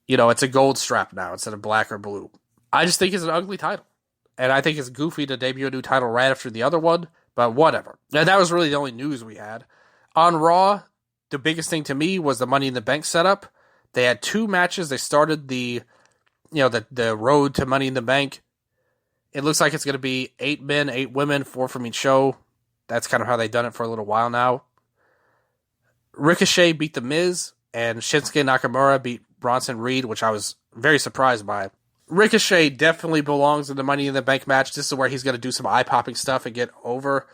It's a gold strap now instead of black or blue. I just think it's an ugly title. And I think it's goofy to debut a new title right after the other one, but whatever. Now, that was really the only news we had. On Raw, the biggest thing to me was the Money in the Bank setup. They had 2 matches. They started the road to Money in the Bank. It looks like it's going to be 8 men, 8 women, 4 from each show. That's kind of how they've done it for a little while now. Ricochet beat The Miz, and Shinsuke Nakamura beat Bronson Reed, which I was very surprised by. Ricochet definitely belongs in the Money in the Bank match. This is where he's going to do some eye-popping stuff and get over.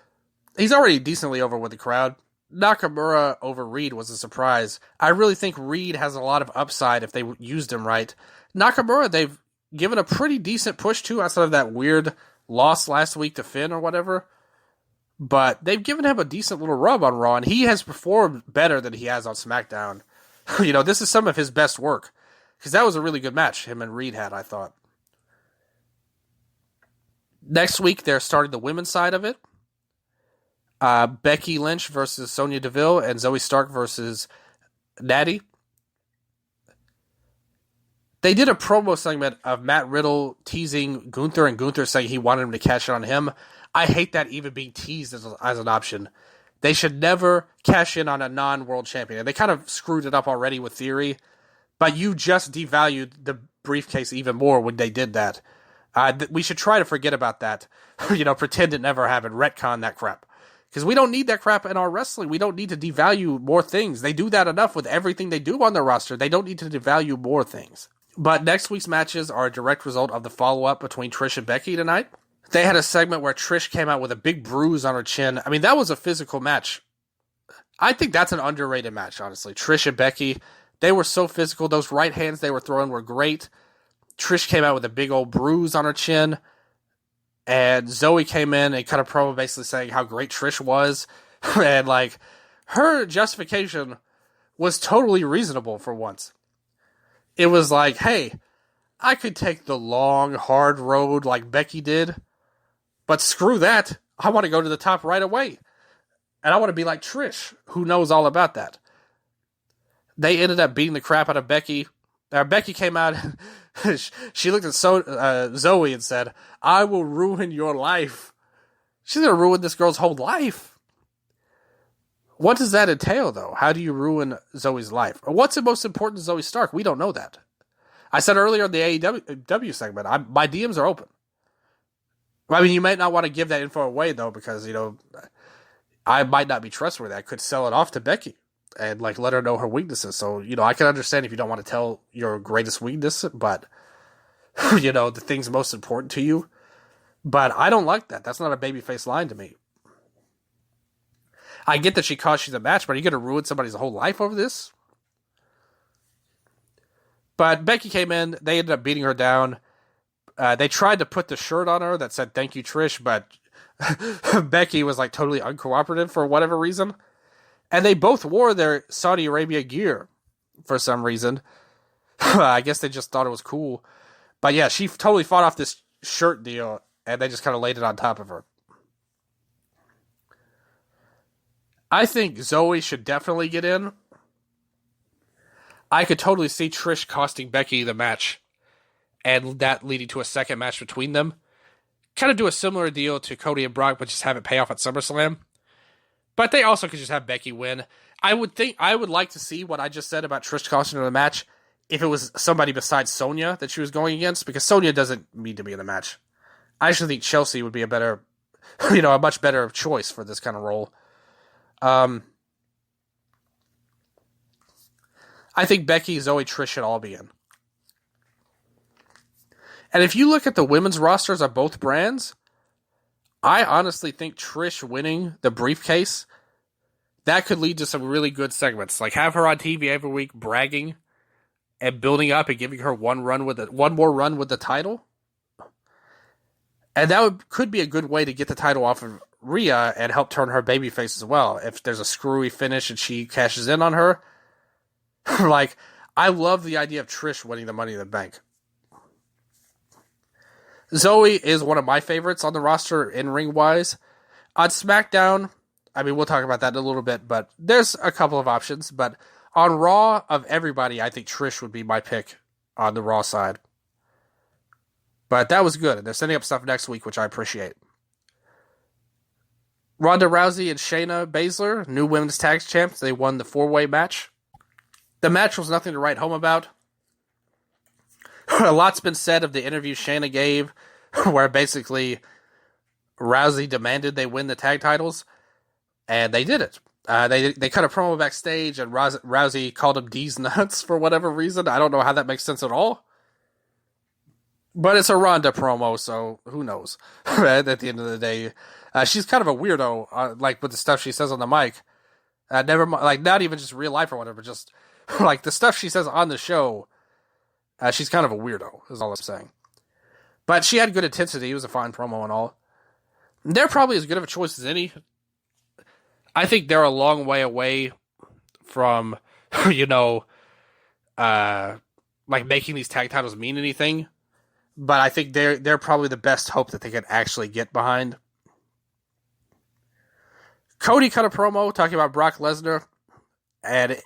He's already decently over with the crowd. Nakamura over Reed was a surprise. I really think Reed has a lot of upside if they used him right. Nakamura, they've given a pretty decent push to, outside of that weird loss last week to Finn or whatever. But they've given him a decent little rub on Raw, and he has performed better than he has on SmackDown. This is some of his best work. Because that was a really good match him and Reed had, I thought. Next week, they're starting the women's side of it. Becky Lynch versus Sonya Deville, and Zoe Stark versus Natty. They did a promo segment of Matt Riddle teasing Gunther, and Gunther saying he wanted him to cash in on him. I hate that even being teased as an option. They should never cash in on a non-world champion. And they kind of screwed it up already with Theory. But you just devalued the briefcase even more when they did that. We should try to forget about that. Pretend it never happened. Retcon that crap. Because we don't need that crap in our wrestling. We don't need to devalue more things. They do that enough with everything they do on their roster. They don't need to devalue more things. But next week's matches are a direct result of the follow-up between Trish and Becky tonight. They had a segment where Trish came out with a big bruise on her chin. I mean, that was a physical match. I think that's an underrated match, honestly. Trish and Becky, they were so physical. Those right hands they were throwing were great. Trish came out with a big old bruise on her chin. And Zoe came in and cut a promo basically saying how great Trish was. And, her justification was totally reasonable for once. It was like, hey, I could take the long, hard road like Becky did. But screw that. I want to go to the top right away. And I want to be like Trish, who knows all about that. They ended up beating the crap out of Becky. Becky came out, she looked at Zoe and said, I will ruin your life. She's going to ruin this girl's whole life. What does that entail, though? How do you ruin Zoe's life? What's the most important to Zoe Stark? We don't know that. I said earlier in the AEW segment, my DMs are open. I mean, you might not want to give that info away, though, because, I might not be trustworthy. I could sell it off to Becky and, let her know her weaknesses. So, I can understand if you don't want to tell your greatest weakness, but, the things most important to you. But I don't like that. That's not a babyface line to me. I get that she cost you the match, but are you going to ruin somebody's whole life over this? But Becky came in. They ended up beating her down. They tried to put the shirt on her that said, thank you, Trish, but Becky was totally uncooperative for whatever reason. And they both wore their Saudi Arabia gear for some reason. I guess they just thought it was cool. But yeah, she totally fought off this shirt deal, and they just kind of laid it on top of her. I think Zoe should definitely get in. I could totally see Trish costing Becky the match, and that leading to a second match between them. Kind of do a similar deal to Cody and Brock, but just have it pay off at SummerSlam. But they also could just have Becky win. I would like to see what I just said about Trish costing her the match if it was somebody besides Sonya that she was going against, because Sonya doesn't need to be in the match. I actually think Chelsea would be a much better choice for this kind of role. I think Becky, Zoe, Trish should all be in. And if you look at the women's rosters of both brands, I honestly think Trish winning the briefcase, that could lead to some really good segments. Like have her on TV every week bragging and building up and giving her one more run with the title. And that could be a good way to get the title off of Rhea and help turn her babyface as well. If there's a screwy finish and she cashes in on her. Like, I love the idea of Trish winning the Money in the Bank. Zoe is one of my favorites on the roster in ring-wise. On SmackDown, I mean, we'll talk about that in a little bit, but there's a couple of options. But on Raw, of everybody, I think Trish would be my pick on the Raw side. But that was good. They're setting up stuff next week, which I appreciate. Ronda Rousey and Shayna Baszler, new women's tag champs. They won the 4-way match. The match was nothing to write home about. A lot's been said of the interview Shayna gave, where basically Rousey demanded they win the tag titles, and they did it. They cut a promo backstage, and Rousey called him D's nuts for whatever reason. I don't know how that makes sense at all. But it's a Ronda promo, so who knows? At the end of the day, she's kind of a weirdo, like with the stuff she says on the mic. Never mind, like not even just real life or whatever, just like the stuff she says on the show. She's kind of a weirdo, is all I'm saying. But she had good intensity. It was a fine promo and all. They're probably as good of a choice as any. I think they're a long way away from, like making these tag titles mean anything. But I think they're probably the best hope that they can actually get behind. Cody cut a promo talking about Brock Lesnar, and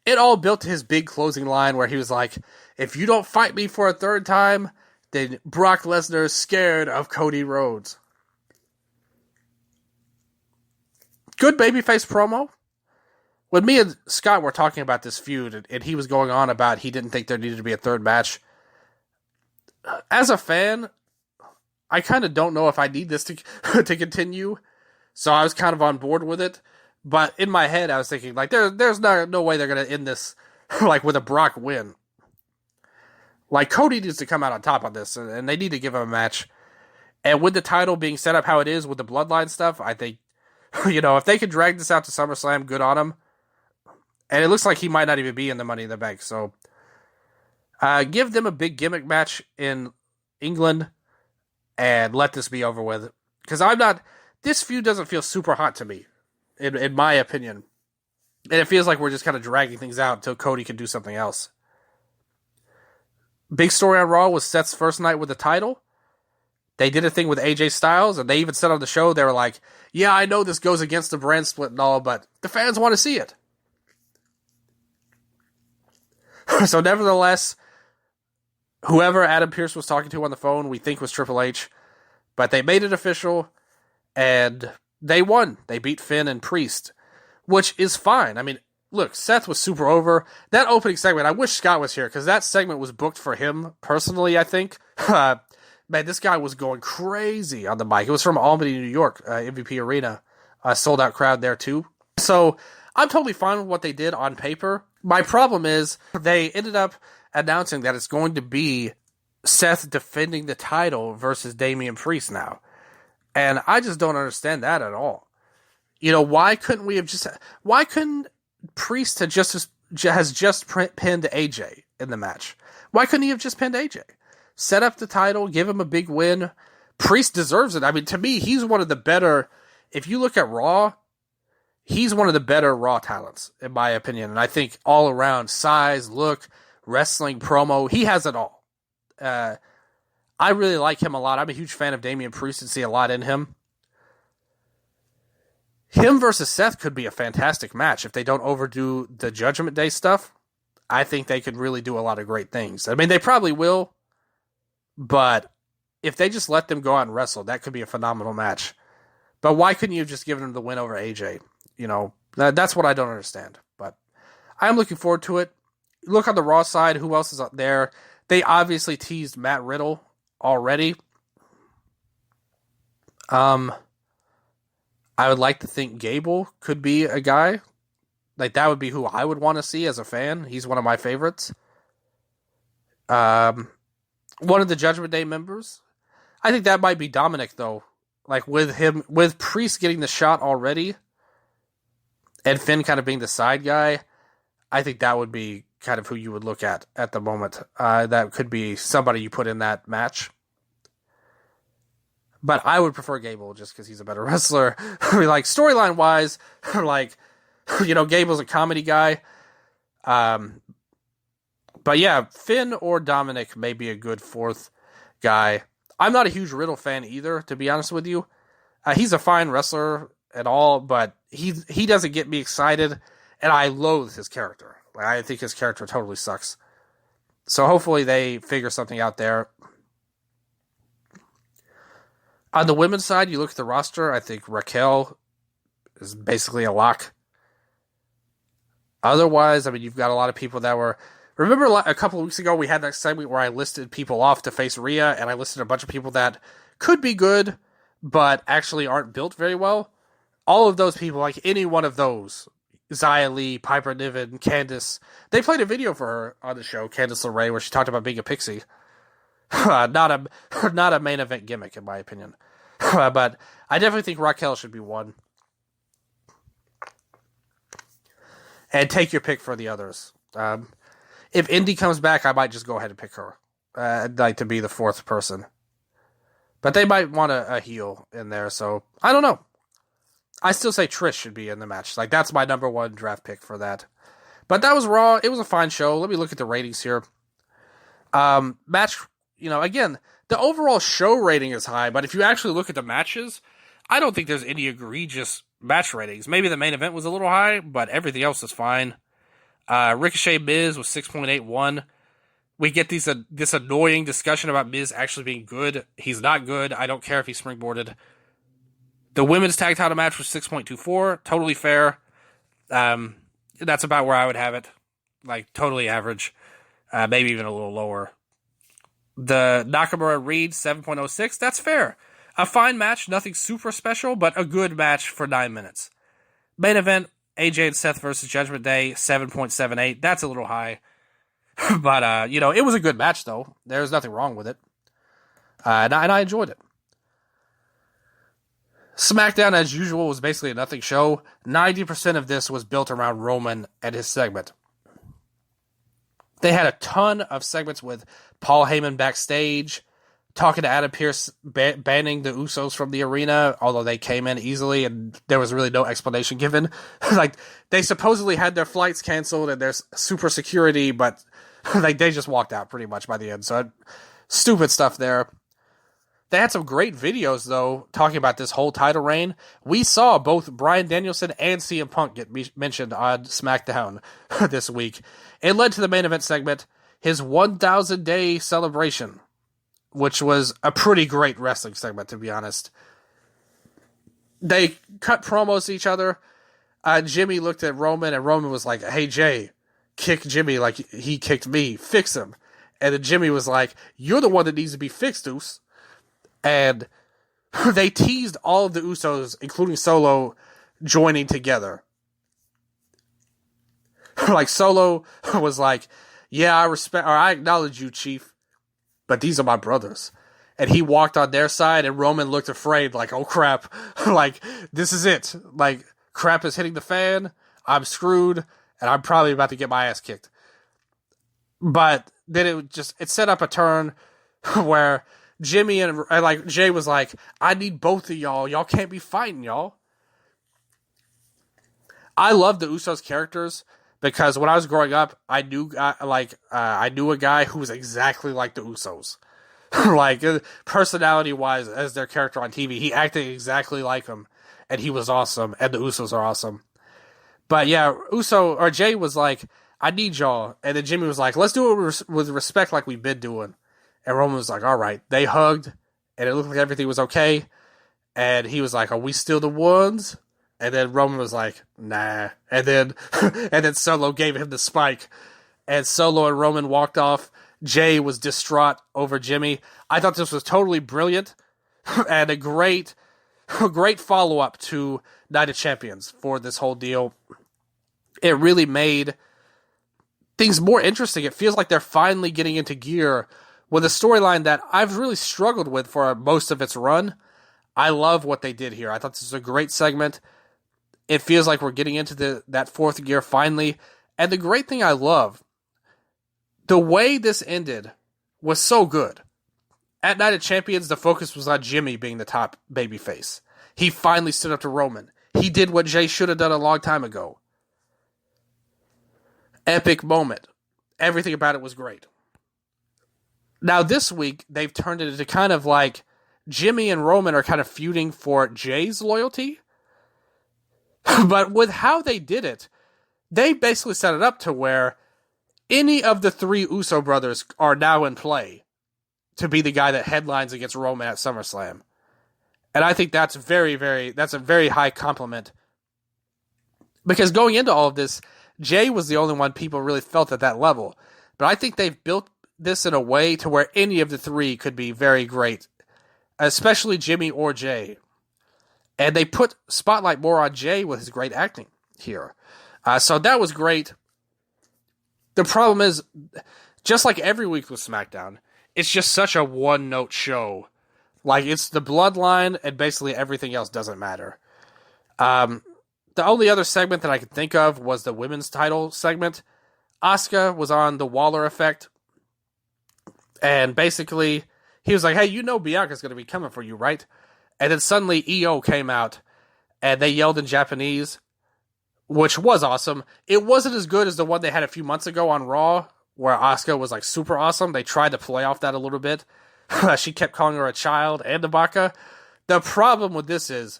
it all built to his big closing line where he was like, if you don't fight me for a third time, then Brock Lesnar is scared of Cody Rhodes. Good babyface promo. When me and Scott were talking about this feud, and he was going on about he didn't think there needed to be a third match, as a fan, I kind of don't know if I need this to continue. So I was kind of on board with it. But in my head, I was thinking, like, there's no way they're going to end this, like, with a Brock win. Like, Cody needs to come out on top on this, and they need to give him a match. And with the title being set up how it is with the Bloodline stuff, I think, if they could drag this out to SummerSlam, good on them. And it looks like he might not even be in the Money in the Bank, so give them a big gimmick match in England and let this be over with. Because this feud doesn't feel super hot to me, in my opinion. And it feels like we're just kind of dragging things out until Cody can do something else. Big story on Raw was Seth's first night with the title. They did a thing with AJ Styles, and they even said on the show, they were like, yeah, I know this goes against the brand split and all, but the fans want to see it. So nevertheless, whoever Adam Pearce was talking to on the phone, we think was Triple H, but they made it official, and they won. They beat Finn and Priest, which is fine. I mean, look, Seth was super over. That opening segment, I wish Scott was here, because that segment was booked for him, personally, I think. Man, this guy was going crazy on the mic. It was from Albany, New York, MVP Arena. Sold-out crowd there, too. So, I'm totally fine with what they did on paper. My problem is, they ended up announcing that it's going to be Seth defending the title versus Damian Priest now. And I just don't understand that at all. Why couldn't Priest has just pinned AJ in the match? Why couldn't he have just pinned AJ? Set up the title, give him a big win. Priest deserves it. I mean, to me, he's one of the better, if you look at Raw, he's one of the better Raw talents, in my opinion. And I think all around, size, look, wrestling, promo, he has it all. I really like him a lot. I'm a huge fan of Damian Priest and see a lot in him. Him versus Seth could be a fantastic match if they don't overdo the Judgment Day stuff. I think they could really do a lot of great things. I mean, they probably will, but if they just let them go out and wrestle, that could be a phenomenal match. But why couldn't you have just given him the win over AJ? That's what I don't understand. But I'm looking forward to it. Look on the Raw side, who else is up there? They obviously teased Matt Riddle already. I would like to think Gable could be a guy Like, that would be who I would want to see as a fan. He's one of my favorites. One of the Judgment Day members. I think that might be Dominic, though. Like, with Priest getting the shot already, and Finn kind of being the side guy, I think that would be kind of who you would look at the moment. That could be somebody you put in that match. But I would prefer Gable just because he's a better wrestler. I mean, like, storyline-wise, like, Gable's a comedy guy. But yeah, Finn or Dominic may be a good fourth guy. I'm not a huge Riddle fan either, to be honest with you. He's a fine wrestler and all, but he doesn't get me excited, and I loathe his character. Like, I think his character totally sucks. So hopefully they figure something out there. On the women's side, you look at the roster, I think Raquel is basically a lock. Otherwise, I mean, you've got a lot of people that were... Remember a couple of weeks ago, we had that segment where I listed people off to face Rhea, and I listed a bunch of people that could be good, but actually aren't built very well? All of those people, like any one of those, Xia Li, Piper Niven, Candice, they played a video for her on the show, Candice LeRae, where she talked about being a pixie. Not a main event gimmick, in my opinion. But I definitely think Raquel should be one. And take your pick for the others. If Indy comes back, I might just go ahead and pick her. I'd like to be the fourth person. But they might want a heel in there, so I don't know. I still say Trish should be in the match. Like, that's my number one draft pick for that. But that was Raw. It was a fine show. Let me look at the ratings here. Match, again, the overall show rating is high, but if you actually look at the matches, I don't think there's any egregious match ratings. Maybe the main event was a little high, but everything else is fine. Ricochet Miz was 6.81. We get this annoying discussion about Miz actually being good. He's not good. I don't care if he's springboarded. The women's tag title match was 6.24. Totally fair. That's about where I would have it. Like, totally average. Maybe even a little lower. The Nakamura Reed 7.06. That's fair. A fine match. Nothing super special, but a good match for 9 minutes. Main event, AJ and Seth versus Judgment Day, 7.78. That's a little high. But, it was a good match, though. There's nothing wrong with it. And I enjoyed it. SmackDown, as usual, was basically a nothing show. 90% of this was built around Roman and his segment. They had a ton of segments with Paul Heyman backstage, talking to Adam Pearce, banning the Usos from the arena, although they came in easily and there was really no explanation given. Like, they supposedly had their flights canceled and there's super security, but like they just walked out pretty much by the end. So stupid stuff there. They had some great videos, though, talking about this whole title reign. We saw both Bryan Danielson and CM Punk get mentioned on SmackDown this week. It led to the main event segment, his 1,000-day celebration, which was a pretty great wrestling segment, to be honest. They cut promos to each other. Jimmy looked at Roman, and Roman was like, "Hey, Jay, kick Jimmy like he kicked me. Fix him." And then Jimmy was like, "You're the one that needs to be fixed, Deuce." And they teased all of the Usos, including Solo, joining together. Like, Solo was like, "Yeah, I acknowledge you, Chief, but these are my brothers." And he walked on their side, and Roman looked afraid, like, "Oh crap, like, this is it. Like, crap is hitting the fan, I'm screwed, and I'm probably about to get my ass kicked." But then it set up a turn where Jimmy and like Jay was like, "I need both of y'all. Y'all can't be fighting, y'all." I love the Usos characters because when I was growing up, I knew a guy who was exactly like the Usos, like personality wise as their character on TV. He acted exactly like them, and he was awesome. And the Usos are awesome. But yeah, Jay was like, "I need y'all," and then Jimmy was like, "Let's do it with respect, like we've been doing." And Roman was like, "All right." They hugged, and it looked like everything was okay. And he was like, "Are we still the ones?" And then Roman was like, "Nah." And then Solo gave him the spike. And Solo and Roman walked off. Jay was distraught over Jimmy. I thought this was totally brilliant and a great follow-up to Night of Champions for this whole deal. it really made things more interesting. It feels like they're finally getting into gear with a storyline that I've really struggled with for most of its run. I love what they did here. I thought this was a great segment. It feels like we're getting into that fourth gear finally. And the great thing I love, the way this ended was so good. At Night of Champions, the focus was on Jimmy being the top babyface. He finally stood up to Roman. He did what Jay should have done a long time ago. Epic moment. Everything about it was great. Now this week, they've turned it into kind of like Jimmy and Roman are kind of feuding for Jay's loyalty. But with how they did it, they basically set it up to where any of the three Uso brothers are now in play to be the guy that headlines against Roman at SummerSlam. And I think that's that's a very high compliment. Because going into all of this, Jay was the only one people really felt at that level. But I think they've built this in a way to where any of the three could be very great, especially Jimmy or Jay. And they put spotlight more on Jay with his great acting here. So that was great. The problem is, just like every week with SmackDown, it's just such a one-note show. Like, it's the Bloodline, and basically everything else doesn't matter. The only other segment that I could think of was the women's title segment. Asuka was on the Waller effect. And basically, he was like, hey, you know Bianca's going to be coming for you, right? And then suddenly EO came out, and they yelled in Japanese, which was awesome. It wasn't as good as the one they had a few months ago on Raw, where Asuka was like super awesome. They tried to play off that a little bit. She kept calling her a child and a baka. The problem with this is,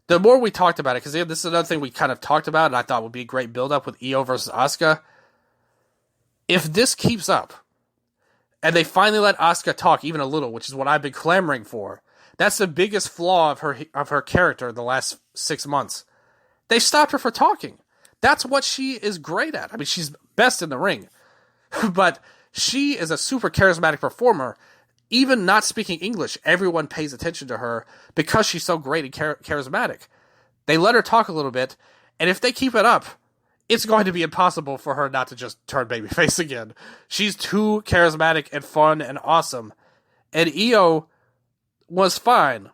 the more we talked about it, because this is another thing we kind of talked about, and I thought would be a great build-up with EO versus Asuka. If this keeps up, and they finally let Asuka talk even a little, which is what I've been clamoring for, that's the biggest flaw of her character the last 6 months. They stopped her for talking. That's what she is great at. I mean, she's best in the ring. But she is a super charismatic performer. Even not speaking English, everyone pays attention to her because she's so great and charismatic. They let her talk a little bit, and if they keep it up, it's going to be impossible for her not to just turn babyface again. She's too charismatic and fun and awesome. And EO was fine,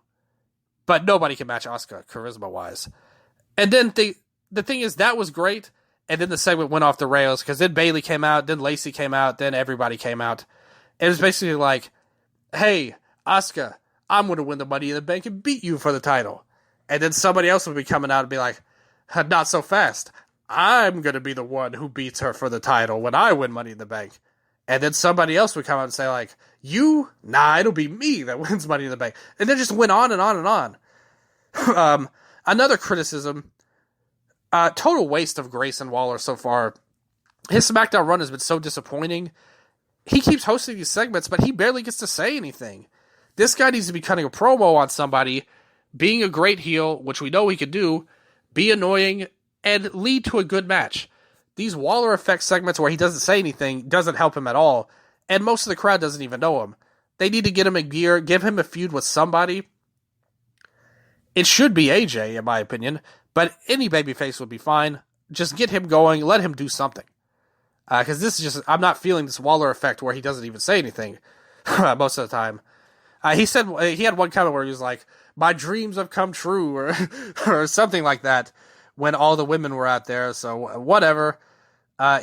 but nobody can match Asuka charisma-wise. And then the thing is, that was great, and then the segment went off the rails, because then Bayley came out, then Lacey came out, then everybody came out. It was basically like, hey, Asuka, I'm going to win the Money in the Bank and beat you for the title. And then somebody else would be coming out and be like, not so fast. I'm going to be the one who beats her for the title when I win Money in the Bank. And then somebody else would come out and say like, you? Nah, it'll be me that wins Money in the Bank. And then just went on and on and on. Another criticism, total waste of Grayson Waller so far. His SmackDown run has been so disappointing. He keeps hosting these segments, but he barely gets to say anything. This guy needs to be cutting a promo on somebody, being a great heel, which we know he could do, be annoying, and lead to a good match. These Waller effect segments where he doesn't say anything doesn't help him at all, and most of the crowd doesn't even know him. They need to get him in gear, give him a feud with somebody. It should be AJ, in my opinion, but any babyface would be fine. Just get him going, let him do something. Because this is just, I'm not feeling this Waller effect where he doesn't even say anything most of the time. He said, he had one comment where he was like, my dreams have come true, or something like that, when all the women were out there, so whatever.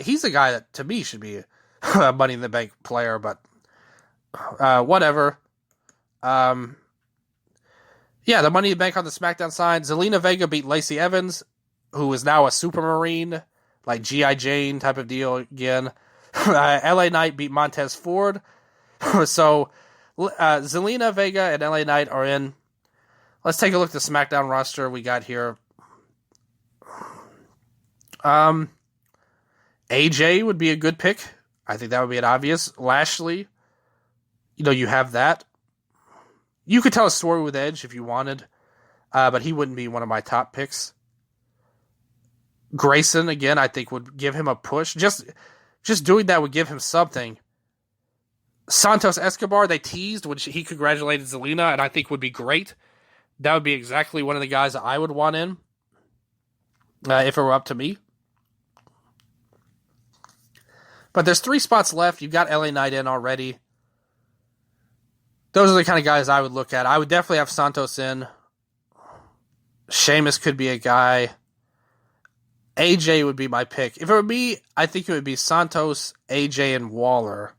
He's a guy that, to me, should be a Money in the Bank player, but whatever. Yeah, the Money in the Bank on the SmackDown side, Zelina Vega beat Lacey Evans, who is now a Super Marine, like G.I. Jane type of deal again. LA Knight beat Montez Ford. So, Zelina Vega and LA Knight are in. Let's take a look at the SmackDown roster we got here. AJ would be a good pick. I think that would be an obvious. Lashley, you have that. You could tell a story with Edge if you wanted, but he wouldn't be one of my top picks. Grayson, again, I think would give him a push. Just doing that would give him something. Santos Escobar, they teased, which he congratulated Zelina, and I think would be great. That would be exactly one of the guys that I would want in, if it were up to me. But there's 3 spots left. You've got LA Knight in already. Those are the kind of guys I would look at. I would definitely have Santos in. Sheamus could be a guy. AJ would be my pick. If it were me, I think it would be Santos, AJ, and Waller.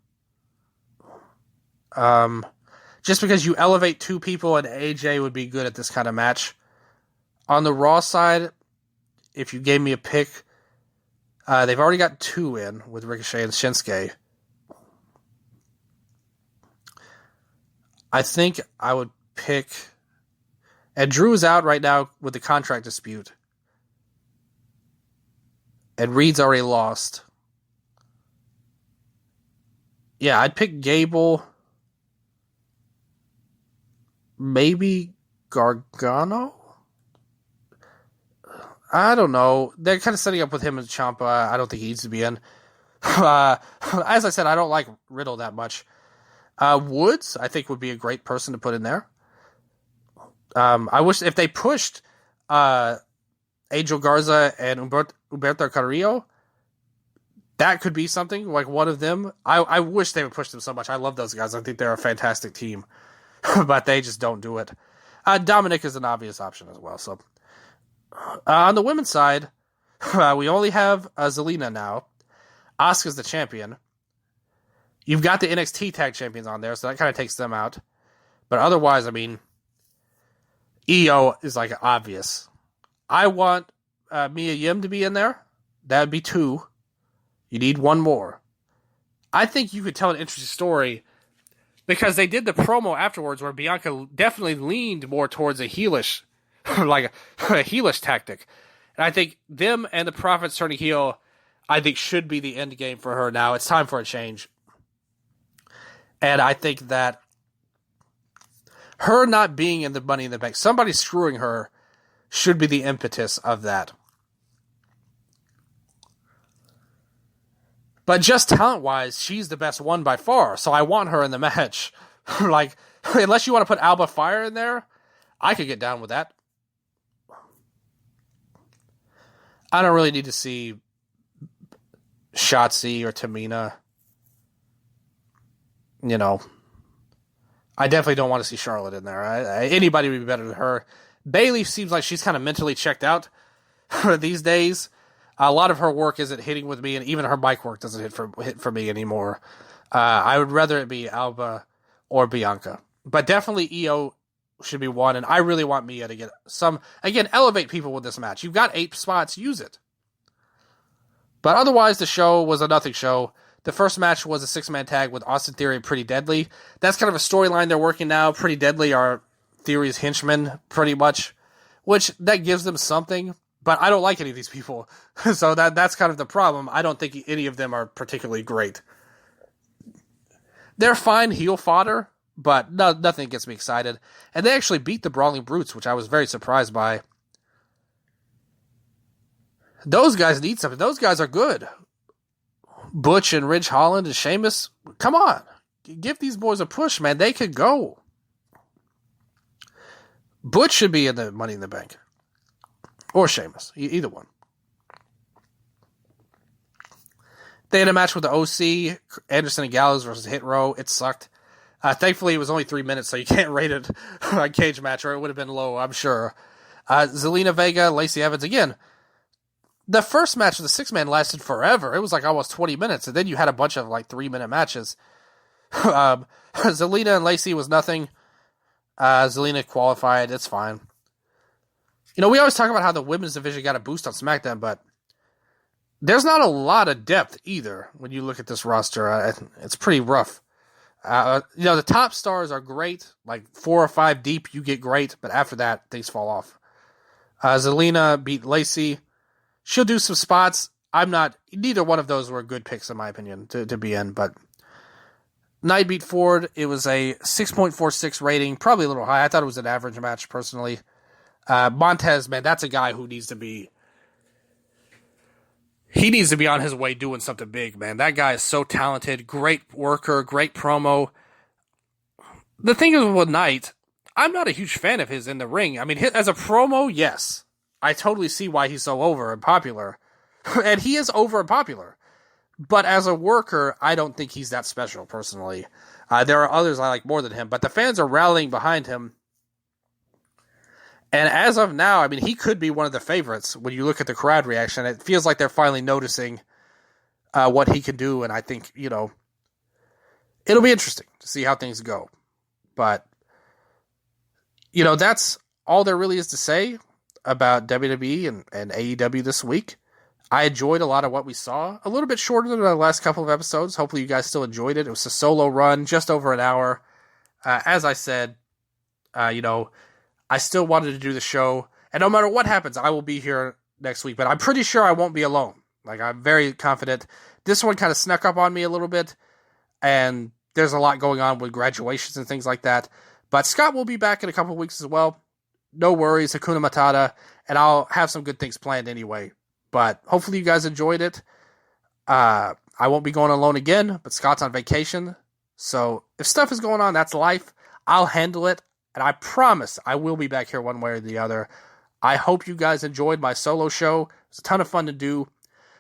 Just because you elevate 2 people and AJ would be good at this kind of match. On the Raw side, if you gave me a pick, they've already got 2 in with Ricochet and Shinsuke. I think I would pick... And Drew is out right now with the contract dispute. And Reed's already lost. Yeah, I'd pick Gable. Maybe Gargano? I don't know. They're kind of setting up with him and Ciampa. I don't think he needs to be in. As I said, I don't like Riddle that much. Woods, I think, would be a great person to put in there. I wish if they pushed Angel Garza and Humberto Carrillo, that could be something, like one of them. I wish they would push them so much. I love those guys. I think they're a fantastic team. But they just don't do it. Dominic is an obvious option as well. So on the women's side, we only have Zelina now. Asuka's the champion. You've got the NXT tag champions on there, so that kind of takes them out. But otherwise, I mean, Io is like obvious. I want Mia Yim to be in there. That would be 2. You need 1 more. I think you could tell an interesting story because they did the promo afterwards where Bianca definitely leaned more towards a heelish, like a heelish tactic. And I think them and the Profits turning heel, I think should be the end game for her now. It's time for a change. And I think that her not being in the Money in the Bank, somebody screwing her, should be the impetus of that. But just talent-wise, she's the best one by far, so I want her in the match. Like, unless you want to put Alba Fire in there, I could get down with that. I don't really need to see Shotzi or Tamina. You know, I definitely don't want to see Charlotte in there. Anybody would be better than her. Bayley seems like she's kind of mentally checked out these days. A lot of her work isn't hitting with me, and even her mic work doesn't hit for me anymore. I would rather it be Alba or Bianca. But definitely Io should be one, and I really want Mia to get some... Again, elevate people with this match. You've got 8 spots, use it. But otherwise, the show was a nothing show. The first match was a 6-man tag with Austin Theory and Pretty Deadly. That's kind of a storyline they're working now. Pretty Deadly are Theory's henchmen, pretty much, which that gives them something, but I don't like any of these people. So that's kind of the problem. I don't think any of them are particularly great. They're fine heel fodder, but nothing gets me excited. And they actually beat the Brawling Brutes, which I was very surprised by. Those guys need something. Those guys are good. Butch and Ridge Holland and Sheamus, come on. Give these boys a push, man. They could go. Butch should be in the Money in the Bank. Or Sheamus. Either one. They had a match with the OC, Anderson and Gallows versus Hit Row. It sucked. Thankfully, it was only 3 minutes, so you can't rate it a cage match, or it would have been low, I'm sure. Zelina Vega, Lacey Evans. Again, the first match of the 6-man lasted forever. It was like almost 20 minutes, and then you had a bunch of like 3-minute matches. Zelina and Lacey was nothing. Zelina qualified. It's fine. You know, we always talk about how the women's division got a boost on SmackDown, but there's not a lot of depth either when you look at this roster. It's pretty rough. You know, the top stars are great. Like 4 or 5 deep, you get great, but after that, things fall off. Zelina beat Lacey. She'll do some spots. Neither one of those were good picks, in my opinion, to be in, but Knight beat Ford. It was a 6.46 rating, probably a little high. I thought it was an average match, personally. Montez, man, that's a guy who needs to be on his way doing something big, man. That guy is so talented, great worker, great promo. The thing is with Knight, I'm not a huge fan of his in the ring. I mean, as a promo, yes. I totally see why he's so over and popular. And he is over and popular. But as a worker, I don't think he's that special, personally. There are others I like more than him, but the fans are rallying behind him. And as of now, I mean, he could be one of the favorites when you look at the crowd reaction. It feels like they're finally noticing what he can do, and I think, it'll be interesting to see how things go. But, that's all there really is to say about WWE and AEW this week. I enjoyed a lot of what we saw. A little bit shorter than the last couple of episodes. Hopefully you guys still enjoyed it. It was a solo run, just over an hour. As I said, I still wanted to do the show. And no matter what happens, I will be here next week. But I'm pretty sure I won't be alone. Like, I'm very confident. This one kind of snuck up on me a little bit. And there's a lot going on with graduations and things like that. But Scott will be back in a couple of weeks as well. No worries, Hakuna Matata. And I'll have some good things planned anyway. But hopefully you guys enjoyed it. I won't be going alone again, but Scott's on vacation. So if stuff is going on, that's life. I'll handle it. And I promise I will be back here one way or the other. I hope you guys enjoyed my solo show. It was a ton of fun to do.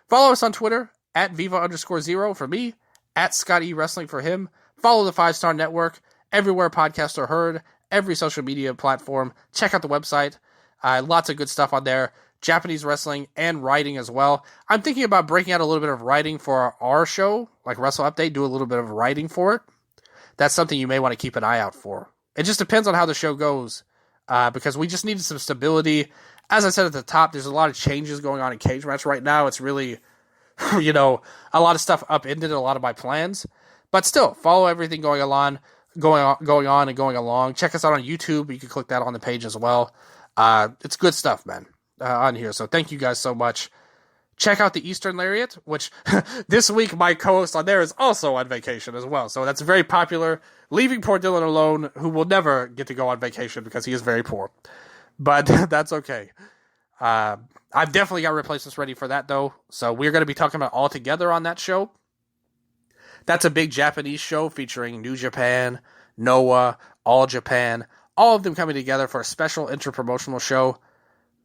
Follow us on Twitter, @Viva_0 for me, @ScottEWrestling for him. Follow the 5-Star Network, everywhere podcasts are heard, every social media platform. Check out the website. Lots of good stuff on there. Japanese wrestling and writing as well. I'm thinking about breaking out a little bit of writing for our show, like Wrestle Update, do a little bit of writing for it. That's something you may want to keep an eye out for. It just depends on how the show goes, because we just needed some stability. As I said at the top, there's a lot of changes going on in Cage Match right now. It's really, a lot of stuff upended a lot of my plans. But still, follow everything going on and going along. Check us out on YouTube. You can click that on the page as well. It's good stuff, man, on here. So thank you guys so much. Check out the Eastern Lariat, which this week my co-host on there is also on vacation as well. So that's very popular. Leaving poor Dylan alone, who will never get to go on vacation because he is very poor. But that's okay. I've definitely got replacements ready for that, though. So we're going to be talking about All Together on that show. That's a big Japanese show featuring New Japan, Noah, All Japan, all of them coming together for a special interpromotional show.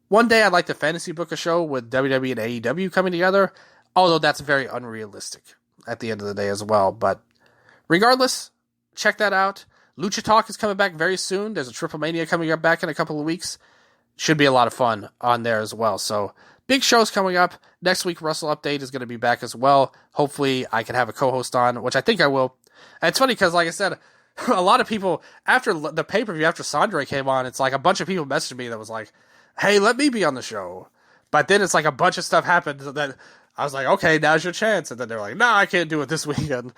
One day I'd like to fantasy book a show with WWE and AEW coming together, although that's very unrealistic at the end of the day as well. But regardless, check that out. Lucha Talk is coming back very soon. There's a Triple Mania coming up back in a couple of weeks. Should be a lot of fun on there as well. So big shows coming up. Next week, Wrestle Update is going to be back as well. Hopefully I can have a co-host on, which I think I will. And it's funny because, like I said, a lot of people, after the pay-per-view, after Sandre came on, it's like a bunch of people messaged me that was like, hey, let me be on the show. But then it's like a bunch of stuff happened that I was like, okay, now's your chance. And then they're like, no, I can't do it this weekend.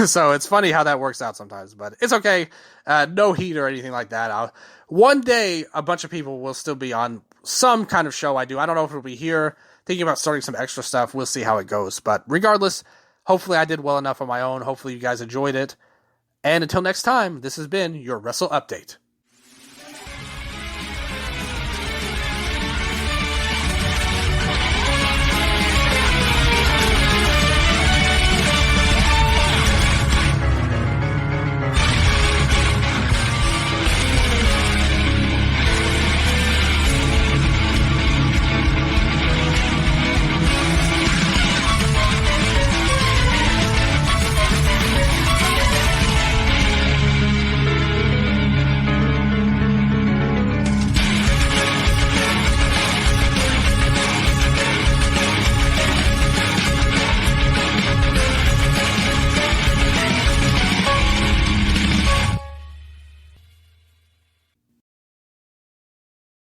So it's funny how that works out sometimes, but it's okay. No heat or anything like that. One day, a bunch of people will still be on some kind of show I do. I don't know if it'll be here. Thinking about starting some extra stuff. We'll see how it goes. But regardless, hopefully I did well enough on my own. Hopefully you guys enjoyed it. And until next time, this has been your Wrestle Update.